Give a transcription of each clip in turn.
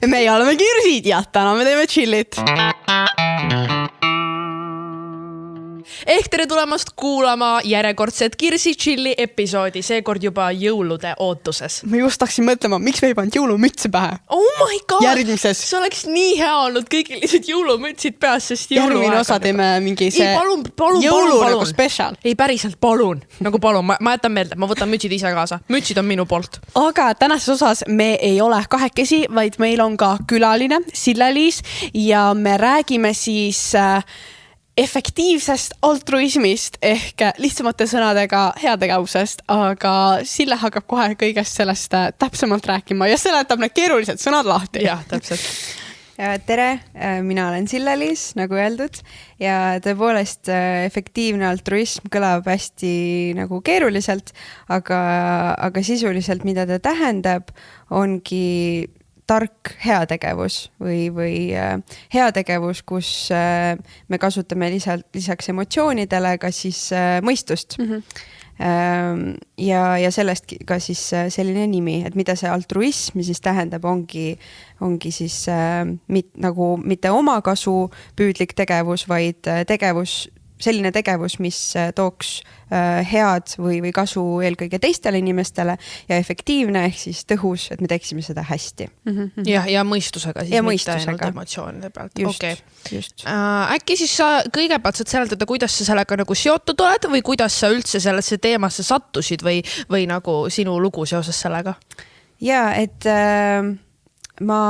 meie oleme Kirsid ja täna me teeme chillit. Ehk tere tulemast kuulama järjekordset Kirsi chilli episoodi, seekord juba jõulude ootuses. Ma just taksin mõtlema, miks me ei pannud jõulumütse pähe. Oh my god! Järgmises. See oleks nii hea olnud kõigil lihtsalt jõulumütsid peas, sest järgmine osa teeme mingi see jõulu nagu special. Ei, päriselt palun. Nagu palun, ma jätan meelde, ma võtan mütsid ise kaasa. Mütsid on minu poolt. Aga tänases osas me ei ole kahekesi, vaid meil on ka külaline, Sille-Liis, ja me räägime siis efektiivsest altruismist ehk lihtsamate sõnadega heategevusest, aga Sille hakkab kohe kõigest sellest täpsemalt rääkima ja seletab need keerulised sõnad lahti. Jah, täpselt. Tere, mina olen Sille-Liis, nagu öeldud, ja tõepoolest efektiivne altruism kõlab hästi nagu keeruliselt, aga sisuliselt, mida ta tähendab, ongi tark heategevus või heategevus, kus me kasutame lisaks emotsioonidele ka siis mõistust. Ja sellest ka siis selline nimi, et mida see altruism siis tähendab, ongi siis nagu mitte omakasu püüdlik tegevus, vaid selline tegevus, mis tooks head või kasu eelkõige teistele inimestele ja efektiivne ehk siis tõhus, et me teeksime seda hästi. Ja mõistusega siis, mitte ainult emotsioonide pealt. Just. Äkki siis sa kõigepealt saad seletada, kuidas sa sellega nagu seotud oled või kuidas sa üldse sellesse teemasse sattusid või nagu sinu lugu seoses sellega? Ja, et ma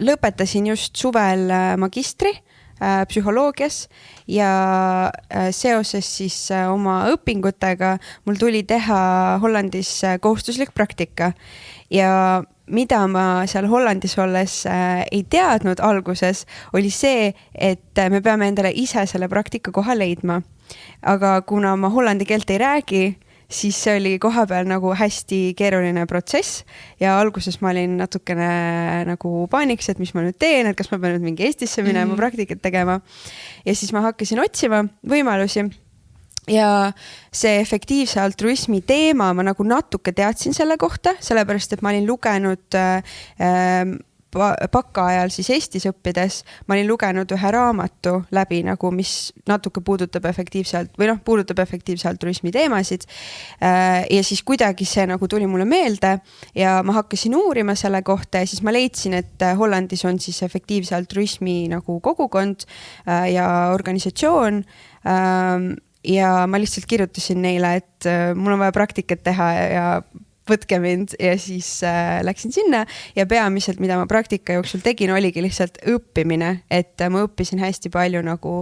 lõpetasin just suvel magistri psühholoogias ja seoses siis oma õpingutega mul tuli teha Hollandis kohustuslik praktika ja mida ma seal Hollandis olles ei teadnud alguses, oli see, et me peame endale ise selle praktika koha leidma. Aga kuna ma hollandi keelt ei räägi, siis see oli koha peal nagu hästi keeruline protsess ja alguses ma olin natukene nagu paaniks, et mis ma nüüd teen, et kas ma pean nüüd mingi Eestisse minema praktikat tegema. Ja siis ma hakkasin otsima võimalusi ja see efektiivse altruismi teema ma nagu natuke teadsin selle kohta, sellepärast, et ma olin lugenud pakka ajal siis Eestis õppides, ma olin lugenud ühe raamatu läbi, nagu mis natuke puudutab efektiivse altruismi teemasid ja siis kuidagi see nagu tuli mulle meelde ja ma hakkasin uurima selle kohta ja siis ma leidsin, et Hollandis on siis efektiivse altruismi nagu kogukond ja organisatsioon ja ma lihtsalt kirjutasin neile, et mul on vaja praktikat teha ja võtke mind ja siis läksin sinna ja peamiselt, mida ma praktika jooksul tegin, oligi lihtsalt õppimine, et ma õppisin hästi palju nagu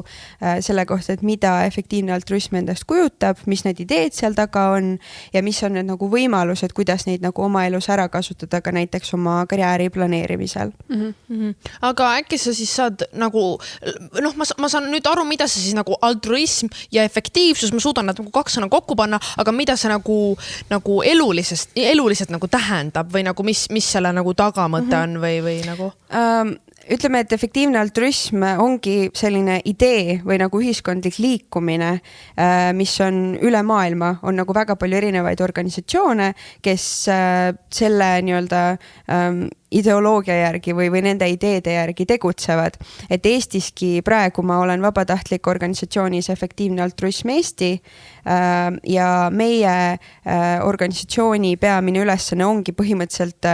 selle kohta, et mida efektiivne altruism endast kujutab, mis need ideed seal taga on ja mis on need nagu võimalused, kuidas neid nagu oma elus ära kasutada ka näiteks oma karjääri planeerimisel. Aga äkki sa siis saad nagu, ma saan nüüd aru, mida see siis nagu altruism ja efektiivsus, ma suudan nad nagu kaks sõna kokku panna, aga mida see nagu eluliselt nagu tähendab või nagu mis selle nagu tagamõte on või nagu? Ütleme, et efektiivne altruism ongi selline idee või nagu ühiskondlik liikumine, mis on üle maailma, on nagu väga palju erinevaid organisatsioone, kes selle nii-öelda ideoloogia järgi või nende ideede järgi tegutsevad. Et Eestiski praegu ma olen vabatahtlik organisatsioonis Efektiivne altruism Eesti ja meie organisatsiooni peamine ülesanne ongi põhimõtteliselt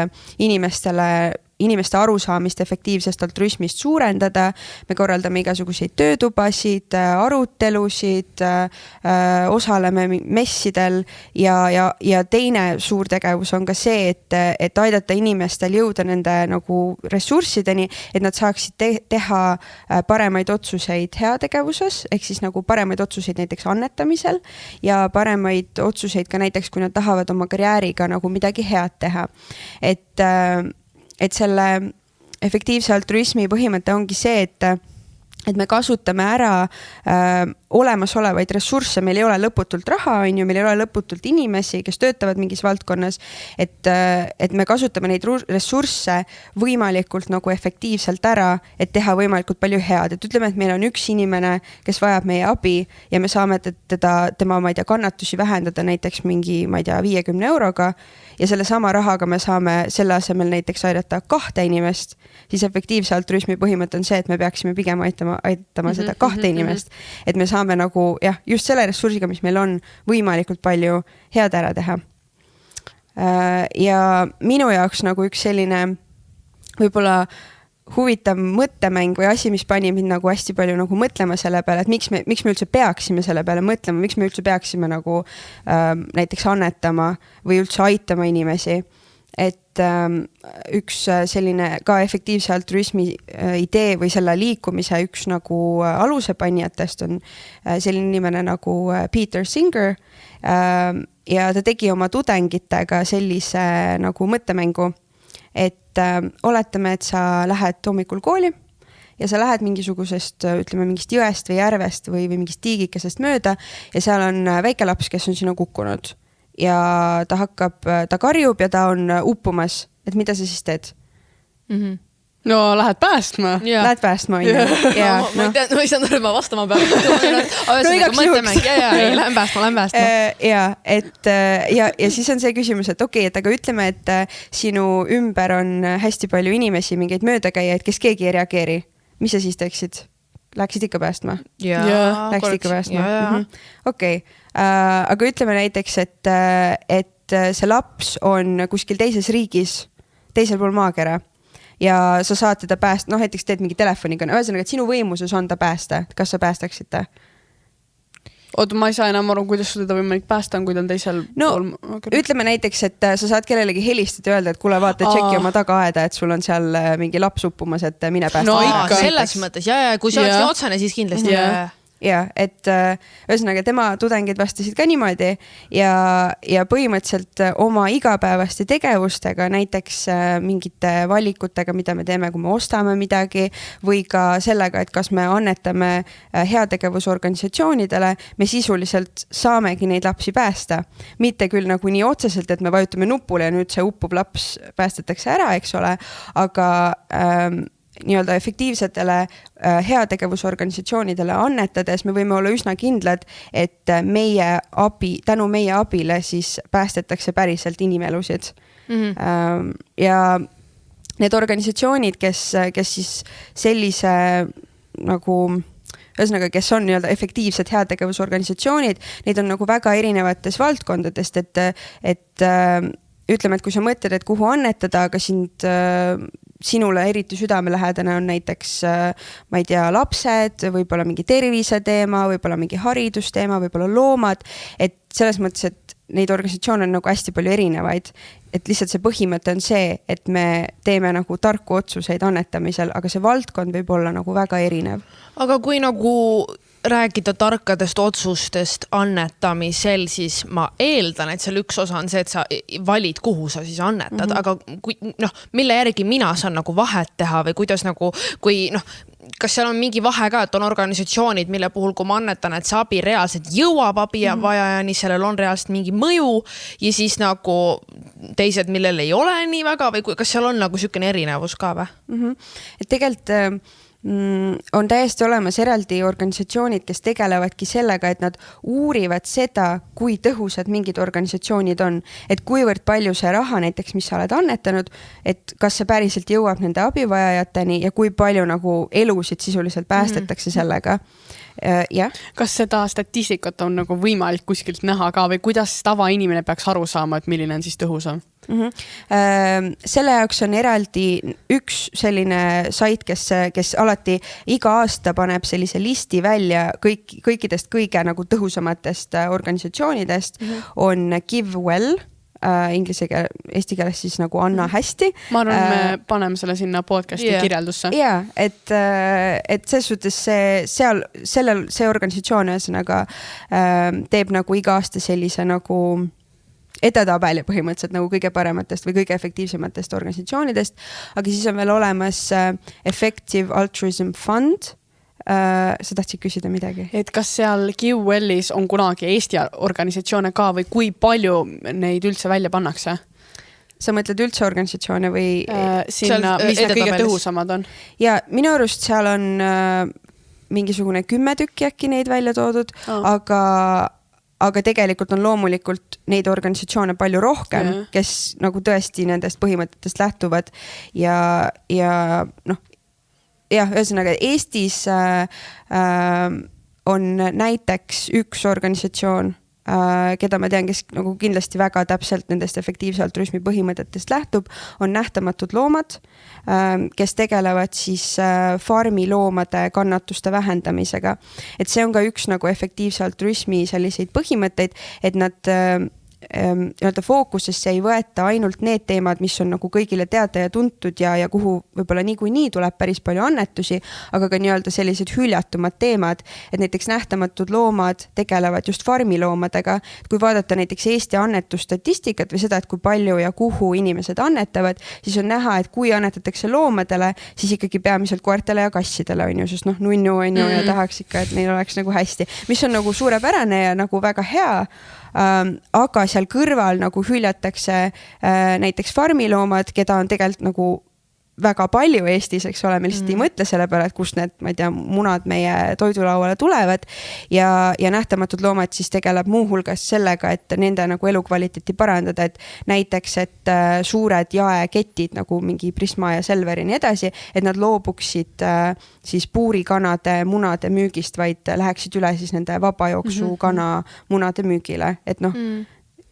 inimeste arusaamist efektiivsest altruismist suurendada. Me korraldame igasuguseid töötubasid, arutelusid, osaleme messidel ja teine suur tegevus on ka see, et aidata inimestel jõuda nende nagu ressurssideni, et nad saaksid teha paremaid otsuseid heategevuses, ehk siis nagu paremaid otsuseid näiteks annetamisel ja paremaid otsuseid ka näiteks, kui nad tahavad oma karjääriga nagu midagi head teha. Et selle efektiivse altruismi põhimõte ongi see, et me kasutame ära olemasolevaid ressursse, meil ei ole lõputult raha, on ju, meil ei ole lõputult inimesi, kes töötavad mingis valdkonnas, et me kasutame neid ressursse võimalikult nagu efektiivselt ära, et teha võimalikult palju head. Et ütleme, et meil on üks inimene, kes vajab meie abi ja me saame tema, ma ei tea, kannatusi vähendada näiteks mingi, ma ei tea, 50 euroga ja selle sama rahaga me saame selle asemel näiteks aidata 2 inimest, siis efektiivse altruismi põhimõte on see, et me peaksime pigem aitama seda 2 inimest, et me saame nagu jah, just selle ressursiga, mis meil on, võimalikult palju head ära teha. Ja minu jaoks nagu üks selline võib-olla huvitav mõttemäng või asi, mis pani mind nagu hästi palju nagu mõtlema selle peale, et miks me üldse peaksime selle peale mõtlema, miks me üldse peaksime nagu näiteks annetama või üldse aitama inimesi. Et üks selline ka efektiivse altruismi idee või selle liikumise üks nagu alusepanijatest on selline inimene nagu Peter Singer ja ta tegi oma tudengitega sellise nagu mõttemängu, et oletame, et sa lähed hommikul kooli ja sa lähed mingisugusest, ütleme mingist jõest või järvest või mingist tiigikesest mööda ja seal on väike laps, kes on sinna kukkunud ja ta karjub ja ta on uppumas, et mida sa siis teed? No lähed päästma. Lähed päästma, on ju. Ma ei saanud aru, ma vastama peale. Lähen päästma. Ja siis on see küsimus, et okei, et aga ütleme, et sinu ümber on hästi palju inimesi, mingeid möödakäijaid, kes keegi ei reageeri. Mis sa siis teeksid? Läksid ikka päästma? Läksid ikka päästma? Okei. Aga ütleme näiteks, et see laps on kuskil teises riigis, teisel pool maakera ja sa saad teda päästa, näiteks teed mingi telefoniga, ühesõnaga, et sinu võimuses on ta päästa. Kas sa päästaksid ta? Oota, ma ei saa enam aru, kuidas teda võimalik päästa on, kui ta on teisel pool. Ütleme näiteks, et sa saad kellelegi helistada ja öelda, et kuule, vaata, tšeki oma tagaaeda, et sul on seal mingi laps uppumas, et mine päästa. No ikka. Selles mõttes, kui see oleks nii otsane, siis kindlasti. Ja, et ühesõnaga tema tudengid vastasid ka niimoodi ja põhimõtteliselt oma igapäevaste tegevustega, näiteks mingite valikutega, mida me teeme, kui me ostame midagi või ka sellega, et kas me annetame heategevusorganisatsioonidele, me sisuliselt saamegi neid lapsi päästa. Mitte küll nagu nii otseselt, et me vajutame nupule ja nüüd see uppub laps päästetakse ära, eks ole, aga nii-öelda efektiivsetele heategevusorganisatsioonidele annetades me võime olla üsna kindlad, et tänu meie abile siis päästetakse päriselt inimelusid. Ja need organisatsioonid, kes siis sellise nagu ühesõnaga, kes on nii-öelda efektiivsed heategevusorganisatsioonid, neid on nagu väga erinevates valdkondadest, et ütleme, et kui sa mõtled, et kuhu annetada, aga sinule eriti südamelähedane on näiteks, ma ei tea, lapsed, võib-olla mingi terviseteema, võib-olla mingi haridusteema, võib-olla loomad, et selles mõttes, et neid organisatsioone on nagu hästi palju erinevaid, et lihtsalt see põhimõte on see, et me teeme nagu tarku otsuseid annetamisel, aga see valdkond võib olla nagu väga erinev. Aga kui nagu rääkida tarkadest otsustest annetamisel, siis ma eeldan, et seal üks osa on see, et sa valid, kuhu sa siis annetad, aga mille järgi mina saan nagu vahet teha või kuidas nagu, kas seal on mingi vahe ka, et on organisatsioonid, mille puhul, kui ma annetan, et see abi reaalselt jõuab abi vajajani, sellel on reaalselt mingi mõju ja siis nagu teised, millel ei ole nii väga või kas seal on nagu sükene erinevus ka või? Et tegelikult on täiesti olemas eraldi organisatsioonid, kes tegelevadki sellega, et nad uurivad seda, kui tõhusad mingid organisatsioonid on. Et kuivõrd palju see raha näiteks, mis sa oled annetanud, et kas see päriselt jõuab nende abivajajateni ja kui palju nagu elusid sisuliselt päästetakse sellega. Kas seda statistikat on nagu võimalik kuskilt näha ka või kuidas tavainimene peaks aru saama, et milline on siis tõhusam? Selle jaoks on eraldi üks selline sait, kes alati iga aasta paneb sellise listi välja kõikidest kõige nagu tõhusamatest organisatsioonidest on GiveWell, inglise keeles, eesti keeles siis nagu Anna hästi. Ma arvan, me paneme selle sinna podcasti kirjeldusse. Ja, et selles suhtes see organisatsioon ühesõnaga teeb nagu iga aasta sellise nagu edetabeli põhimõtteliselt nagu kõige parematest või kõige efektiivsematest organisatsioonidest, aga siis on veel olemas Effective Altruism Fund, Sa tahtsid küsida midagi? Et kas seal QL-is on kunagi Eesti organisatsioone ka või kui palju neid üldse välja pannakse? Sa mõtled üldse organisatsioone või? Sinna, mis need kõige tõhusamad on? Ja minu arust seal on mingisugune 10 tükki äkki neid välja toodud, aga tegelikult on loomulikult neid organisatsioone palju rohkem, kes nagu tõesti nendest põhimõtetest lähtuvad ja noh, ühesõnaga Eestis on näiteks üks organisatsioon, keda ma tean, kes nagu kindlasti väga täpselt nendest efektiivse altruismi põhimõtetest lähtub, on Nähtamatud Loomad, kes tegelevad siis farmiloomade kannatuste vähendamisega. Et see on ka üks nagu efektiivse altruismi selliseid põhimõtteid, et nad fookusesse ei võeta ainult need teemad, mis on nagu kõigile teada ja tuntud ja kuhu võib-olla niikuinii tuleb päris palju annetusi, aga ka nii-öelda sellised hüljatumad teemad, et näiteks Nähtamatud Loomad tegelevad just farmiloomadega. Kui vaadata näiteks Eesti annetusstatistikat või seda, et kui palju ja kuhu inimesed annetavad, siis on näha, et kui annetatakse loomadele, siis ikkagi peamiselt koertele ja kassidele on ju, sest nunnu on ju ja tahaks ikka, et neil oleks nagu hästi, mis on nagu suurepärane ja nagu väga hea. Aga seal kõrval nagu hüljatakse näiteks farmiloomad, keda on tegelikult nagu väga palju Eestis, eks ole, me lihtsalt ei mõtle selle peale, et kust need, ma ei tea, munad meie toidulauale tulevad ja Nähtamatud Loomad siis tegeleb muuhulgas sellega, et nende nagu elukvaliteeti parandada, et näiteks, et suured jaeketid nagu mingi Prisma ja Selver ja nii edasi, et nad loobuksid siis puurikanade munade müügist, vaid läheksid üle siis nende vabajooksu kana munade müügile, et noh,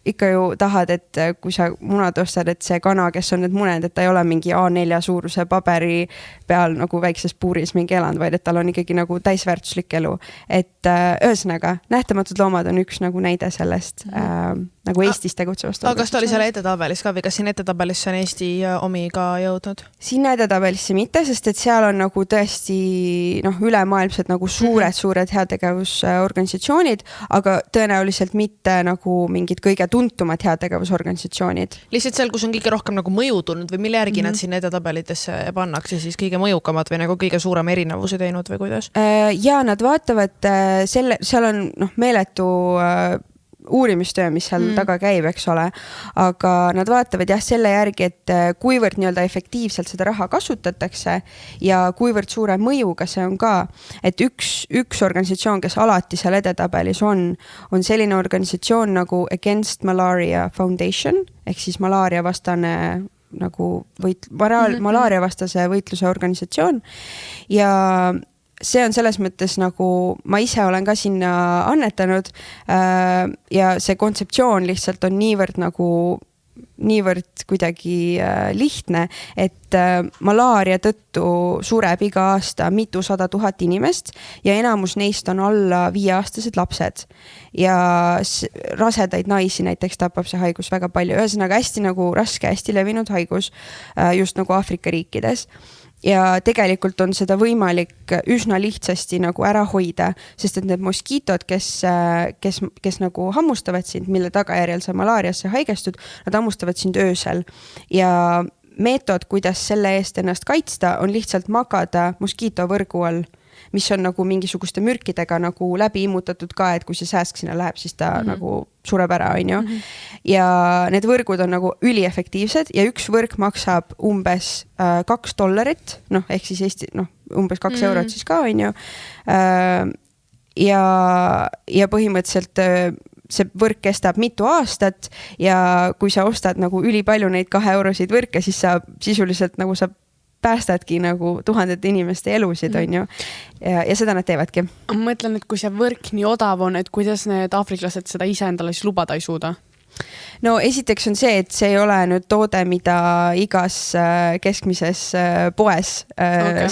ikka ju tahad, et kui sa munad ostad, et see kana, kes on need muned, et ta ei ole mingi A4 suuruse paberi peal nagu väikses puuris mingi eland, vaid et tal on ikkagi nagu täisväärtuslik elu. Et ühesõnaga, Nähtamatud Loomad on üks nagu näide sellest nagu Eestis tegutsevast. Aga kas ta oli seal edetabelis ka või kas siin edetabelisse on Eesti omi ka jõudnud? Sinna edetabelisse mitte, sest et seal on nagu tõesti ülemaailmsed nagu suured heategevusorganisatsioonid, aga tõenäoliselt mitte nagu mingid kõige tuntumad heategevusorganisatsioonid. Lihtsalt seal, kus on kõige rohkem nagu mõju tulnud või mille järgi nad sinna edetabelitesse pannakse siis kõige mõjukamad või nagu kõige suurem erinevuse teinud või kuidas? Ja nad vaatavad seal on meeletu uurimistöö, mis seal taga käib, eks ole, aga nad vaatavad selle järgi, et kuivõrd nii-öelda efektiivselt seda raha kasutatakse ja kuivõrd suure mõjuga see on ka, et üks organisatsioon, kes alati seal edetabelis on selline organisatsioon nagu Against Malaria Foundation, ehk siis malaaria vastane nagu malaaria vastase võitluse organisatsioon ja see on selles mõttes nagu ma ise olen ka sinna annetanud ja see kontseptsioon lihtsalt on niivõrd kuidagi lihtne, et malaaria tõttu sureb iga aasta mitusada tuhat inimest ja enamus neist on alla 5-aastased lapsed ja rasedaid naisi näiteks tapab see haigus väga palju, ühesõnaga hästi nagu raske, hästi levinud haigus just nagu Aafrika riikides. Ja tegelikult on seda võimalik üsna lihtsasti nagu ära hoida, sest et need moskiitod, kes nagu hammustavad sind, mille tagajärjel sa malaariasse haigestud, nad hammustavad sind öösel ja meetod, kuidas selle eest ennast kaitsta, on lihtsalt magada moskiitovõrgu all, mis on nagu mingisuguste mürkidega nagu läbi immutatud ka, et kui see sääsk sinna läheb, siis ta nagu sureb ära, on ju. Ja need võrgud on nagu üliefektiivsed ja üks võrk maksab umbes $2, ehk siis Eesti, umbes 2 eurot siis ka, on ju. Ja põhimõtteliselt see võrk kestab mitu aastat ja kui sa ostad nagu ülipalju neid 2 eurosid võrke, siis sa sisuliselt nagu sa päästadki nagu tuhandete inimeste elusid, on ju. Ja seda nad teevadki. Ma mõtlen, et kui see võrk nii odav on, et kuidas need aafriklased seda ise endale siis lubada ei suuda? No esiteks on see, et see ei ole nüüd toode, mida igas keskmises poes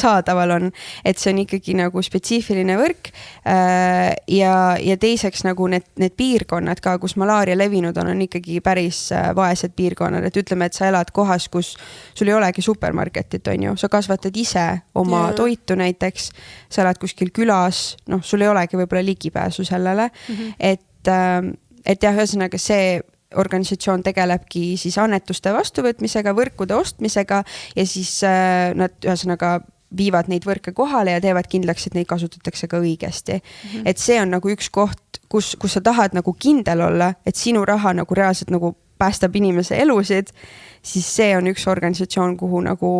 saadaval on, et see on ikkagi nagu spetsiifiline võrk ja teiseks nagu need piirkonnad ka, kus malaaria levinud on ikkagi päris vaesed piirkonnad, et ütleme, et sa elad kohas, kus sul ei olegi supermarketit, on ju, sa kasvatad ise oma toitu näiteks, sa elad kuskil külas, sul ei olegi võib-olla ligipääsu sellele, et jah, ühesõnaga see organisatsioon tegelebki siis annetuste vastuvõtmisega, võrkude ostmisega ja siis nad ühesõnaga viivad neid võrke kohale ja teevad kindlaks, et neid kasutatakse ka õigesti. Et see on nagu üks koht, kus sa tahad nagu kindel olla, et sinu raha nagu reaalselt nagu päästab inimese elusid, siis see on üks organisatsioon, kuhu nagu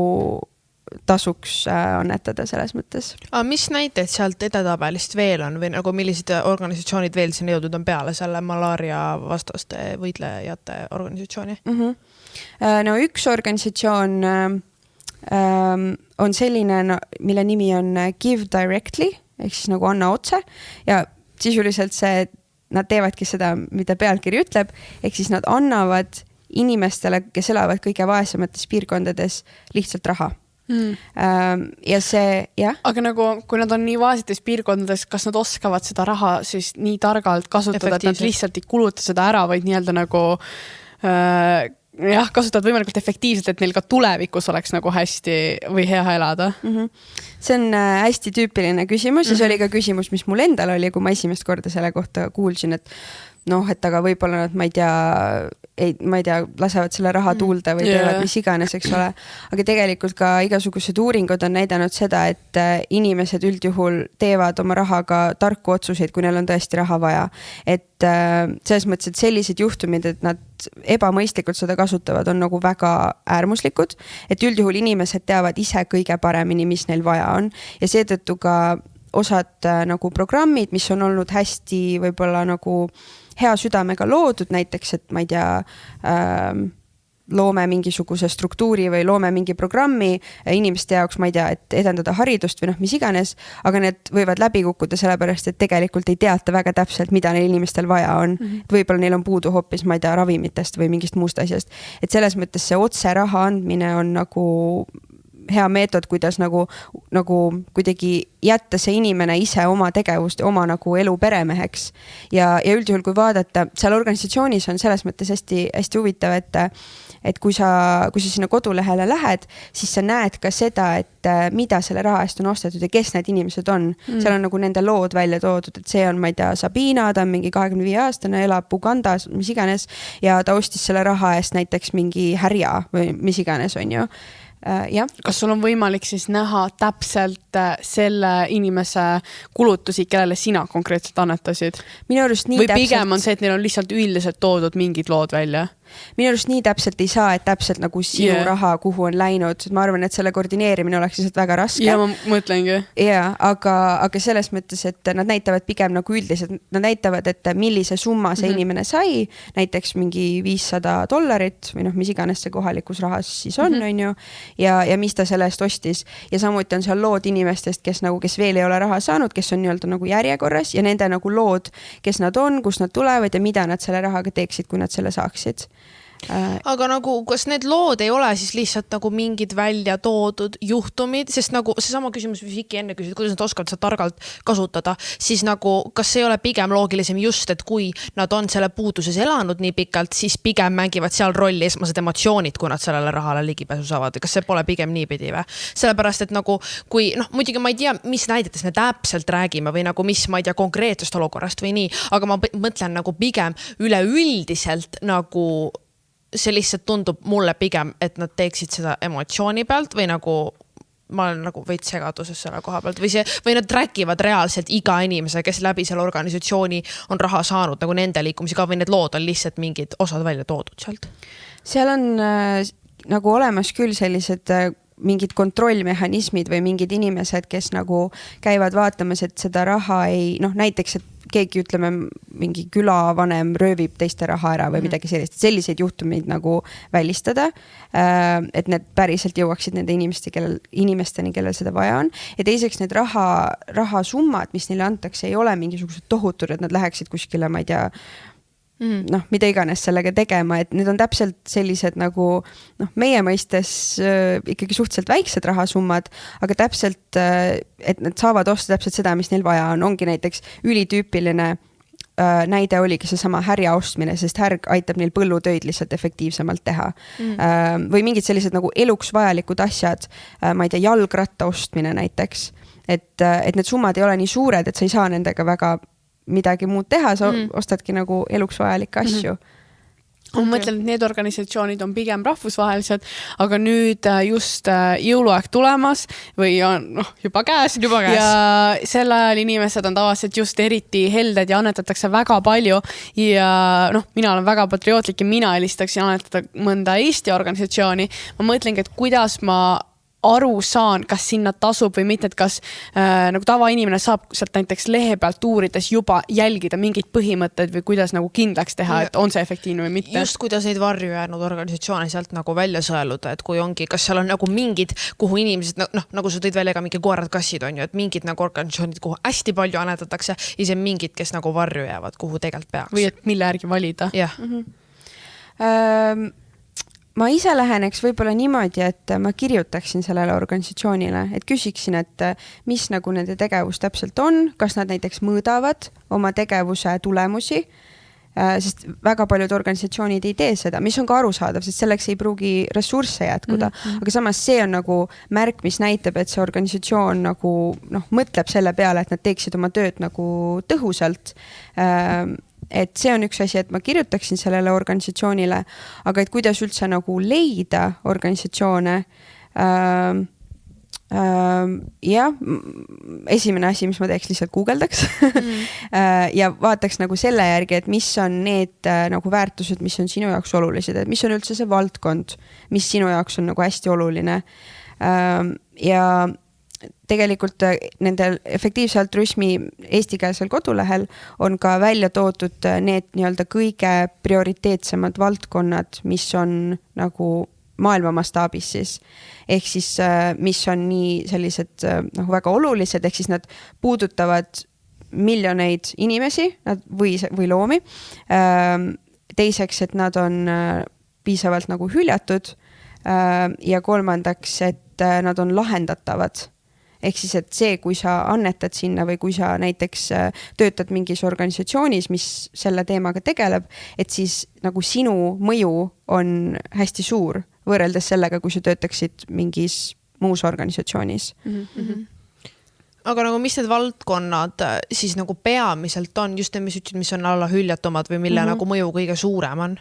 tasuks annetada selles mõttes. Aga mis näiteid sealt edetabelist veel on või nagu millised organisatsioonid veel sinna jõudnud on peale selle malaaria vastaste võitlejate organisatsiooni? No üks organisatsioon on selline, mille nimi on Give Directly, ehk siis nagu anna otse ja sisuliselt nad teevadki seda, mida pealkiri ütleb, ehk siis nad annavad inimestele, kes elavad kõige vaesemates piirkondades lihtsalt raha. Ja see, jah. Aga nagu, kui nad on nii vaesetes piirkondades, kas nad oskavad seda raha siis nii targalt kasutada, et nad lihtsalt ei kuluta seda ära, vaid nii-öelda nagu kasutavad võimalikult efektiivselt, et neil ka tulevikus oleks nagu hästi või hea elada? See on hästi tüüpiline küsimus ja see oli ka küsimus, mis mul endal oli, kui ma esimest korda selle kohta kuulsin, et et aga võib-olla nad, ma ei tea, lasevad selle raha tuulde või teevad mis iganes, eks ole. Aga tegelikult ka igasugused uuringud on näidanud seda, et inimesed üldjuhul teevad oma rahaga tarku otsuseid, kui neil on tõesti raha vaja. Et selles mõttes, et sellised juhtumid, et nad ebamõistlikult seda kasutavad, on nagu väga äärmuslikud. Et üldjuhul inimesed teavad ise kõige paremini, mis neil vaja on. Ja seetõttu ka osad nagu programmid, mis on olnud hästi võib-olla nagu hea südamega loodud, näiteks, et ma ei tea, loome mingisuguse struktuuri või loome mingi programmi inimeste jaoks, ma ei tea, et edendada haridust või mis iganes, aga need võivad läbi kukkuda sellepärast, et tegelikult ei teata väga täpselt, mida neil inimestel vaja on. Võib-olla neil on puudu hoopis, ma ei tea, ravimitest või mingist muust asjast. Et selles mõttes see otse raha andmine on nagu hea meetod, kuidas nagu kuidagi jätta see inimene ise oma tegevust, oma nagu elu peremeheks. Ja üldjuhul, kui vaadata, seal organisatsioonis on selles mõttes hästi, hästi huvitav, et kui sa sinna kodulehele lähed, siis sa näed ka seda, et mida selle raha eest on ostetud ja kes need inimesed on. Seal on nagu nende lood välja toodud, et see on, ma ei tea, Sabina, ta on mingi 25-aastane, elab Ugandas, mis iganes, ja ta ostis selle raha eest näiteks mingi härja või mis iganes on ju. Kas sul on võimalik siis näha täpselt selle inimese kulutusi, kellele sina konkreetselt annetasid? Minu arust nii või pigem on see, et neil on lihtsalt üldiselt toodud mingid lood välja? Minu arust nii täpselt ei saa, et täpselt nagu sinu raha, kuhu on läinud. Ma arvan, et selle koordineerimine oleks lihtsalt väga raske. Ja ma mõtlengi. Aga selles mõttes, et nad näitavad pigem nagu üldiselt, nad näitavad, et millise summa see inimene sai, näiteks mingi $500 või mis iganes see kohalikus rahas siis on ju, ja mis ta selle eest ostis. Ja samuti on seal lood inimestest, kes veel ei ole raha saanud, kes on nii-öelda nagu järjekorras ja nende nagu lood, kes nad on, kus nad tulevad ja mida nad selle rahaga teeksid, kui nad selle saaksid. Aga nagu, kas need lood ei ole siis lihtsalt nagu mingid välja toodud juhtumid, sest nagu seesama küsimus, mis Viki enne küsid, kuidas nad oskavad seda targalt kasutada, siis nagu, kas ei ole pigem loogilisem just, et kui nad on selle puuduses elanud nii pikalt, siis pigem mängivad seal rolli esmased emotsioonid, kui nad sellele rahale ligipääsu saavad. Kas see pole pigem niipidi või? Sellepärast, et nagu, kui, muidugi ma ei tea, mis näidetes me täpselt räägime või nagu mis, ma ei tea, konkreetsest olukorrast või nii, aga ma mõtlen nagu pigem üleüldiselt nagu see lihtsalt tundub mulle pigem, et nad teeksid seda emotsiooni pealt või nagu ma olen nagu veits segaduses selle koha pealt või nad rääkivad reaalselt iga inimese, kes läbi selle organisatsiooni on raha saanud nagu nende liikumisi ka või need lood on lihtsalt mingid osad välja toodud sealt? Seal on nagu olemas küll sellised mingid kontrollmehhanismid või mingid inimesed, kes nagu käivad vaatamas, et seda raha ei, näiteks, et keegi, ütleme, mingi külavanem röövib teiste raha ära või midagi sellist. Selliseid juhtumeid nagu välistada, et need päriselt jõuaksid nende inimesteni, kellel seda vaja on. Ja teiseks need rahasummad, mis neile antakse, ei ole mingisugused tohutud, et nad läheksid kuskile, ma ei tea, mida iganes sellega tegema, et need on täpselt sellised nagu meie mõistes ikkagi suhteliselt väiksed rahasummad, aga täpselt, et nad saavad osta täpselt seda, mis neil vaja on. Ongi näiteks ülitüüpiline näide oligi see sama härja ostmine, sest härg aitab neil põllutöid lihtsalt efektiivsemalt teha. Või mingid sellised nagu eluks vajalikud asjad, ma ei tea, jalgratta ostmine näiteks, et need summad ei ole nii suured, et sa ei saa nendega väga midagi muud teha, sa ostadki nagu eluks vajalikke asju. Ma mõtlen, et need organisatsioonid on pigem rahvusvahelised, aga nüüd just jõuluaeg tulemas või on juba käes ja sel ajal inimesed on tavaliselt just eriti helded ja annetatakse väga palju ja mina olen väga patriootlik ja mina helistaksin annetada mõnda Eesti organisatsiooni. Ma mõtlengi, et kuidas ma aru saan, kas sinna tasub või mitte, et kas nagu tavainimene saab sealt näiteks lehe pealt uurides juba jälgida mingeid põhimõtteid või kuidas nagu kindlaks teha, et on see efektiivne või mitte. Just kuidas neid varju jäänud organisatsioone sealt nagu välja sõeluda, et kui ongi, kas seal on nagu mingid, kuhu inimesed, nagu sa tõid välja ka mingi koerad, kassid on ju, et mingid nagu organisatsioonid, kuhu hästi palju annetatakse, ise mingid, kes nagu varju jäävad, kuhu tegelikult peaks. Või et mille järgi valida. Jah. Ma ise läheneks võib-olla niimoodi, et ma kirjutaksin sellele organisatsioonile, et küsiksin, et mis nagu nende tegevus täpselt on, kas nad näiteks mõõdavad oma tegevuse tulemusi, sest väga paljud organisatsioonid ei tee seda, mis on ka arusaadav, sest selleks ei pruugi ressursse jätkuda, aga samas see on nagu märk, mis näitab, et see organisatsioon nagu mõtleb selle peale, et nad teeksid oma tööd nagu tõhusalt. Et see on üks asi, et ma kirjutaksin sellele organisatsioonile, aga et kuidas üldse nagu leida organisatsioone. Jah, esimene asi, mis ma teeks, lihtsalt guugeldaks ja vaataks nagu selle järgi, et mis on need nagu väärtused, mis on sinu jaoks olulised, et mis on üldse see valdkond, mis sinu jaoks on nagu hästi oluline. Ja tegelikult nendel efektiivse altruismi eestikeelsel kodulehel on ka välja toodud need nii-öelda kõige prioriteetsemad valdkonnad, mis on nagu maailma mastaabis siis. Ehk siis, mis on nii sellised nagu väga olulised, ehk siis nad puudutavad miljoneid inimesi või loomi. Teiseks, et nad on piisavalt nagu hüljatud ja kolmandaks, et nad on lahendatavad. Ehk siis, et see, kui sa annetad sinna või kui sa näiteks töötad mingis organisatsioonis, mis selle teemaga tegeleb, et siis nagu sinu mõju on hästi suur võrreldes sellega, kui sa töötaksid mingis muus organisatsioonis. Aga nagu mis need valdkonnad siis nagu peamiselt on, just need, mis ütlesid, mis on alla hüljatumad või mille nagu mõju kõige suurem on?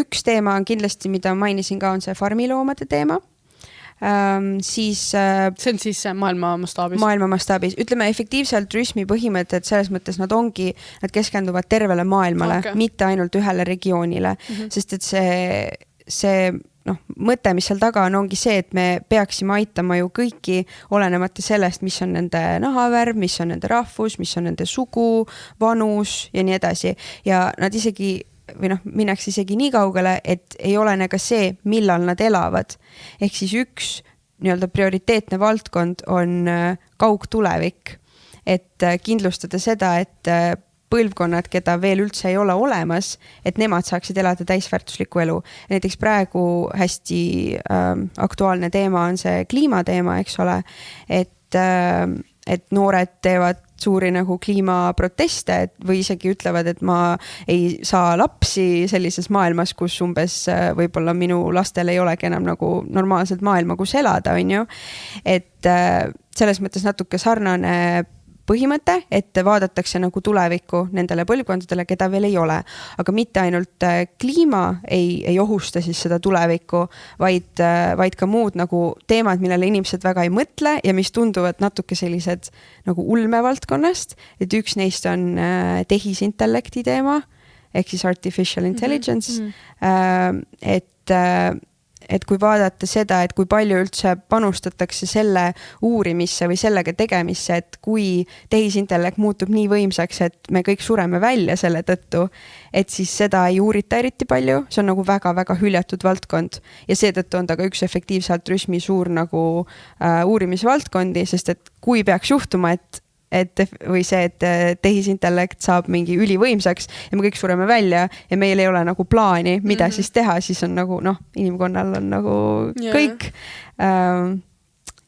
Üks teema on kindlasti, mida mainisin ka, on see farmiloomade teema. Siis see on siis maailma mastaabis. Ütleme, efektiivse altruismi põhimõtted selles mõttes nad keskenduvad tervele maailmale, mitte ainult ühele regioonile, sest et see mõte, mis seal taga ongi see, et me peaksime aitama ju kõiki olenemata sellest, mis on nende nahavärv, mis on nende rahvus, mis on nende sugu, vanus ja nii edasi. Ja nad isegi minnakse isegi nii kaugele, et ei olene ka see, millal nad elavad. Ehk siis üks nii-öelda prioriteetne valdkond on kaugtulevik, et kindlustada seda, et põlvkonnad, keda veel üldse ei ole olemas, et nemad saaksid elada täisväärtuslikku elu. Näiteks praegu hästi aktuaalne teema on see kliimateema, eks ole, et noored teevad suuri nagu kliimaproteste või isegi ütlevad, et ma ei saa lapsi sellises maailmas, kus umbes võib-olla minu lastel ei olegi enam nagu normaalselt maailma, kus elada, on ju. Et selles mõttes natuke sarnane põhimõte, et vaadatakse nagu tulevikku nendele põlvkondadele, keda veel ei ole. Aga mitte ainult kliima ei ohusta siis seda tulevikku, vaid ka muud nagu teemad, millele inimesed väga ei mõtle ja mis tunduvad natuke sellised nagu ulmevaldkonnast. Et üks neist on tehisintellekti teema, ehk siis artificial intelligence. Et kui vaadata seda, et kui palju üldse panustatakse selle uurimisse või sellega tegemisse, et kui tehisintellekt muutub nii võimsaks, et me kõik sureme välja selle tõttu, et siis seda ei uurita eriti palju, see on nagu väga-väga hüljatud valdkond ja seetõttu on ta ka üks efektiivse altruismi suur nagu uurimisvaldkondi, sest et kui peaks juhtuma, või see, et tehisintellekt saab mingi ülivõimsaks ja me kõik sureme välja ja meil ei ole nagu plaani, mida siis teha, siis on nagu inimkonnal on nagu kõik.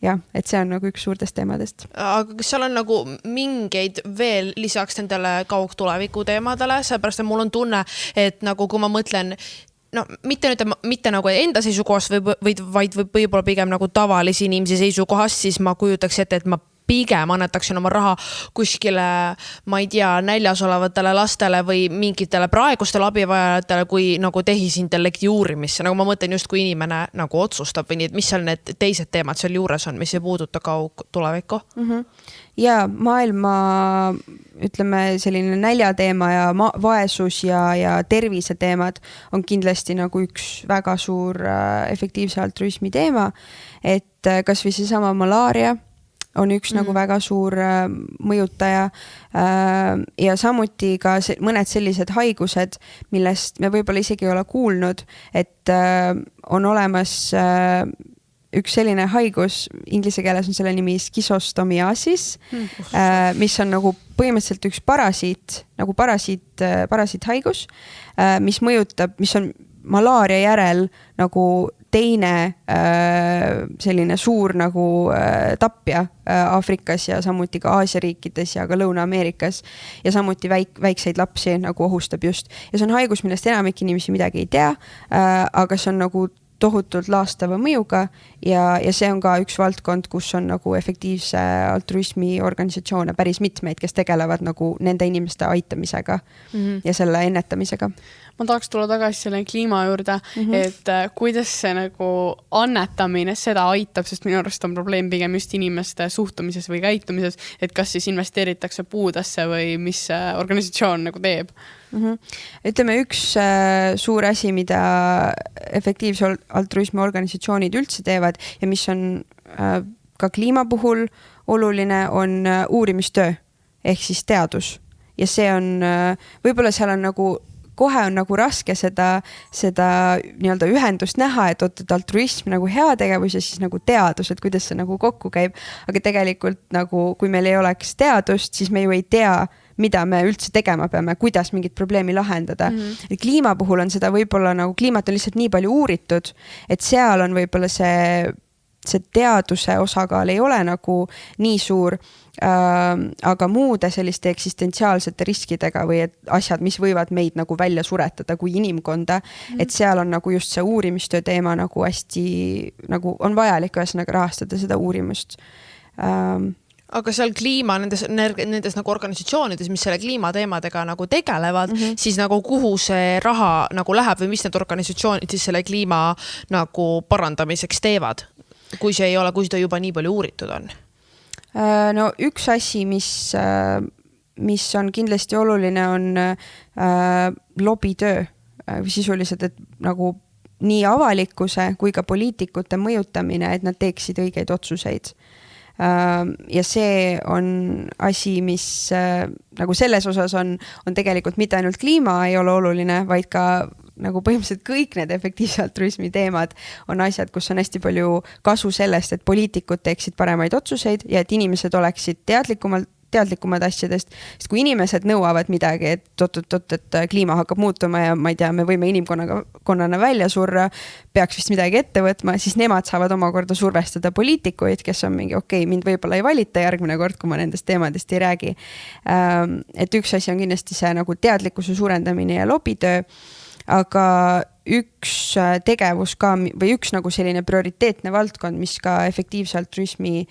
Et see on nagu üks suurtest teemadest. Aga kas seal on nagu mingeid veel lisaks nendele kaugtuleviku teemadele, seepärast et mul on tunne, et nagu kui ma mõtlen mitte nagu enda seisukohast, vaid võib-olla pigem nagu tavalisi inimesi seisukohast, siis ma kujutaks ette, et ma pigem annetaksin oma raha kuskile, ma ei tea, näljas olevatele lastele või mingitele praegustele abivajajatele kui nagu tehisintellekti uurimisse, nagu ma mõtlen just kui inimene nagu otsustab või nii, et mis seal need teised teemad seal juures on, mis ei puuduta tulevikku? Ja maailma, ütleme, selline näljateema ja vaesus ja tervise teemad on kindlasti nagu üks väga suur efektiivse altruismi teema, et kas või see sama malaaria on üks nagu väga suur mõjutaja ja samuti ka mõned sellised haigused, millest me võib-olla isegi ei ole kuulnud, et on olemas üks selline haigus, inglise keeles on selle nimi schistosomiasis, mis on nagu põhimõtteliselt üks parasiithaigus, mis mõjutab, mis on malaaria järel nagu teine selline suur nagu tapja Aafrikas ja samuti ka Aasia riikides ja ka Lõuna-Ameerikas ja samuti väikseid lapsi nagu ohustab just. Ja see on haigus, millest enamik inimesi midagi ei tea, aga see on nagu tohutult laastava mõjuga ja see on ka üks valdkond, kus on nagu efektiivse altruismi organisatsioone päris mitmeid, kes tegelevad nagu nende inimeste aitamisega ja selle ennetamisega. Ma tahaks tulla tagasi selle kliima juurde, et kuidas see nagu annetamine seda aitab, sest minu arust on probleem pigem just inimeste suhtumises või käitumises, et kas siis investeeritakse puudesse või mis organisatsioon nagu teeb? Ütleme, üks suur asi, mida efektiivse altruismi organisatsioonid üldse teevad ja mis on ka kliima puhul oluline, on uurimistöö ehk siis teadus. Ja see on, võib-olla seal on nagu kohe on nagu raske seda nii-öelda ühendust näha, et altruism nagu heategevus ja siis nagu teadus, et kuidas see nagu kokku käib. Aga tegelikult nagu, kui meil ei oleks teadust, siis me ju ei tea, mida me üldse tegema peame, kuidas mingit probleemi lahendada. Kliima puhul on seda võib-olla nagu, kliimat on lihtsalt nii palju uuritud, et seal on võib-olla see teaduse osakaal ei ole nagu nii suur, aga muude selliste eksistentsiaalsete riskidega või et asjad, mis võivad meid nagu välja suretada kui inimkonda, et seal on nagu just see uurimistöö teema nagu hästi, nagu on vajalik ühesõnaga rahastada seda uurimust. Aga seal kliima, nendes nagu organisatsioonides, mis selle kliimateemadega nagu tegelevad, siis nagu kuhu see raha nagu läheb või mis need organisatsioonid siis selle kliima nagu parandamiseks teevad, kui see ei ole, kui seda juba nii palju uuritud on? No üks asi, mis on kindlasti oluline, on lobitöö sisuliselt, et nagu nii avalikkuse kui ka poliitikute mõjutamine, et nad teeksid õigeid otsuseid. Ja see on asi, mis nagu selles osas on tegelikult mitte ainult kliima ei ole oluline, vaid ka nagu põhimõtteliselt kõik need efektiivse altruismi teemad on asjad, kus on hästi palju kasu sellest, et poliitikud teeksid paremaid otsuseid ja et inimesed oleksid teadlikumad asjadest, sest kui inimesed nõuavad midagi, et kliima hakkab muutuma ja ma ei tea, me võime inimkonnana välja surra, peaks vist midagi ette võtma, siis nemad saavad omakorda survestada poliitikuid, kes on mingi mind võib-olla ei valita järgmine kord, kui ma nendest teemadest ei räägi. Et üks asi on kindlasti see nagu teadlikkuse suurendamine ja lobitöö, aga üks tegevus ka või üks nagu selline prioriteetne valdkond, mis ka efektiivse altruismi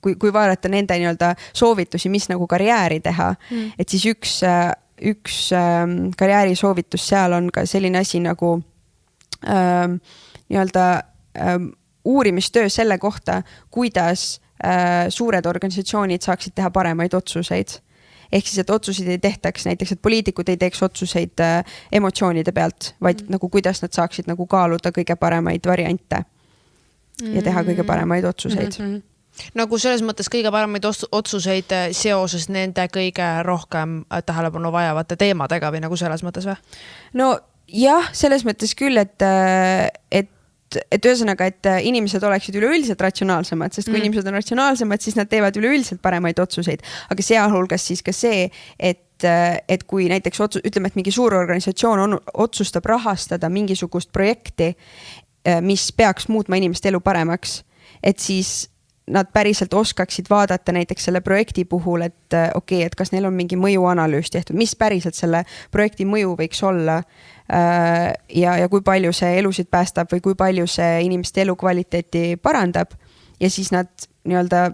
kui vaadata nende nii-öelda soovitusi, mis nagu karjääri teha, et siis üks karjääri soovitus seal on ka selline asi nagu nii-öelda uurimistöö selle kohta, kuidas suured organisatsioonid saaksid teha paremaid otsuseid. Ehk siis, et otsuseid ei tehtaks, näiteks, et poliitikud ei teeks otsuseid emotsioonide pealt, vaid nagu kuidas nad saaksid nagu kaaluda kõige paremaid variante ja teha kõige paremaid otsuseid. Nagu selles mõttes kõige paremaid otsuseid seoses nende kõige rohkem tähelepanu vajavate teemadega või nagu selles mõttes või? No jah, selles mõttes küll, et ühesõnaga, et inimesed oleksid üleüldiselt ratsionaalsemad, sest kui inimesed on ratsionaalsemad, siis nad teevad üleüldiselt paremaid otsuseid. Aga sealhulgas siis ka see, et kui näiteks ütleme, et mingi suur organisatsioon otsustab rahastada mingisugust projekti, mis peaks muutma inimeste elu paremaks, et siis nad päriselt oskaksid vaadata näiteks selle projekti puhul, et et kas neil on mingi mõjuanalüüs tehtud, mis päriselt selle projekti mõju võiks olla ja kui palju see elusid päästab või kui palju see inimeste elukvaliteeti parandab. ja siis nad nii-öelda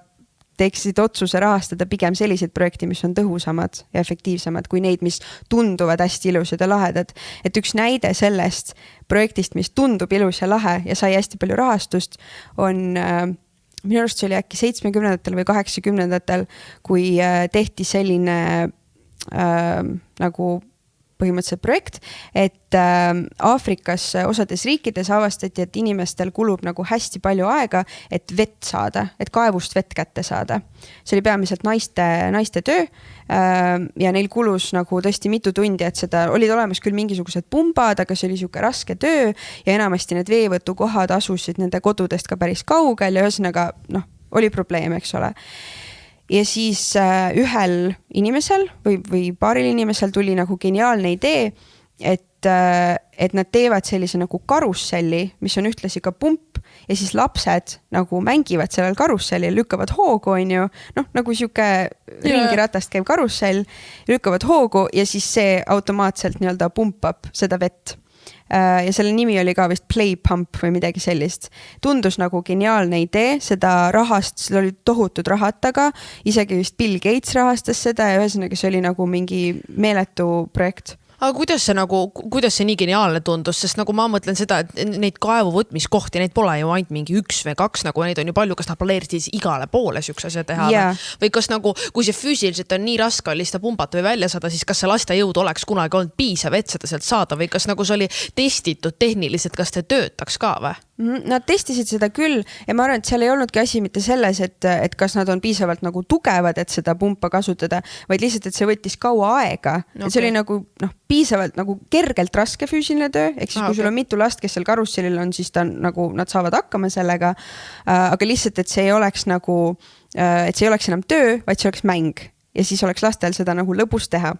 teeksid otsuse rahastada pigem selliseid projekte, mis on tõhusamad ja efektiivsemad kui neid, mis tunduvad hästi ilusad ja lahedad. Et üks näide sellest projektist, mis tundub ilus ja lahe ja sai hästi palju rahastust, on minu arust see oli äkki 70-ndatel või 80-ndatel, kui tehti selline nagu põhimõtteliselt projekt, et Aafrikas osades riikides avastati, et inimestel kulub nagu hästi palju aega, et vett saada, et kaevust vett kätte saada. See oli peamiselt naiste töö ja neil kulus nagu tõesti mitu tundi, et seda olid olemas küll mingisugused pumbad, aga see oli siuke raske töö ja enamasti need veevõtukohad asusid nende kodudest ka päris kaugel ja ühesõnaga oli probleem, eks ole. Ja siis ühel inimesel või paaril inimesel tuli nagu geniaalne idee, et nad teevad sellise nagu karusselli, mis on ühtlasi ka pump ja siis lapsed nagu mängivad sellel karussellil, lükkavad hoogu, on ju, nagu siuke ringiratast käiv karussell, lükkavad hoogu ja siis see automaatselt nii-öelda pumpab seda vett. Ja selle nimi oli ka vist Play Pump või midagi sellist. Tundus nagu geniaalne idee, seda rahast, seda oli tohutud rahad taga, isegi vist Bill Gates rahastas seda ja ühesõnaga see oli nagu mingi meeletu projekt. Aga kuidas see nii geniaalne tundus, sest nagu ma mõtlen seda, et neid kaevu võtmiskohti, neid pole ju ainult mingi 1 või 2, nagu neid on ju palju, kas nad planeeriti siis igale poole siukse asja teha või kas nagu, kui see füüsiliselt on nii raske oli seda pumbata või välja saada, siis kas see lastejõud oleks kunagi olnud piisav, et seda sealt saada või kas nagu see oli testitud tehniliselt, kas see töötaks ka või? Nad testisid seda küll ja ma arvan, et seal ei olnudki asi mitte selles, et kas nad on piisavalt nagu tugevad, et seda pumpa kasutada, vaid lihtsalt, et see võttis kaua aega. Okay. See oli nagu piisavalt nagu kergelt raske füüsiline töö, ehk siis kui sul on mitu last, kes seal karussellil on, siis nagu, nad saavad hakkama sellega, aga lihtsalt, et see ei oleks nagu, et see ei oleks enam töö, vaid see oleks mäng ja siis oleks lastel seda nagu lõbus teha.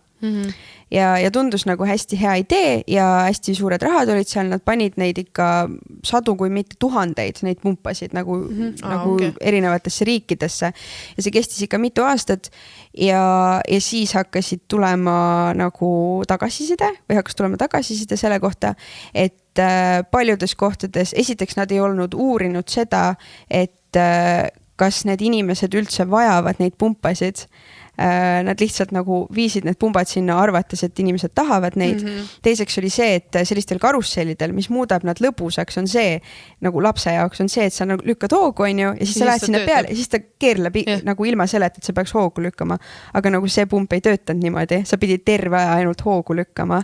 Ja tundus nagu hästi hea idee ja hästi suured rahad olid seal, nad panid neid ikka 100 kui mitte 1000 neid pumpasid nagu erinevatesse riikidesse ja see kestis ikka mitu aastat ja siis hakkasid tulema nagu tagasiside või hakkas tulema tagasiside selle kohta, et paljudes kohtades, esiteks nad ei olnud uurinud seda, et kas need inimesed üldse vajavad neid pumpasid. Nad lihtsalt nagu viisid need pumbad sinna arvates, et inimesed tahavad neid. Teiseks oli see, et sellistel karussellidel, mis muudab nad lõbusaks, on see, nagu lapse jaoks on see, et sa nagu lükkad hoogu, on ju, ja siis sa lähed sinna peale ja siis ta keerleb nagu ilma selleta, et sa peaks hoogu lükkama. Aga nagu see pump ei töötanud niimoodi, sa pidid terve aja ainult hoogu lükkama.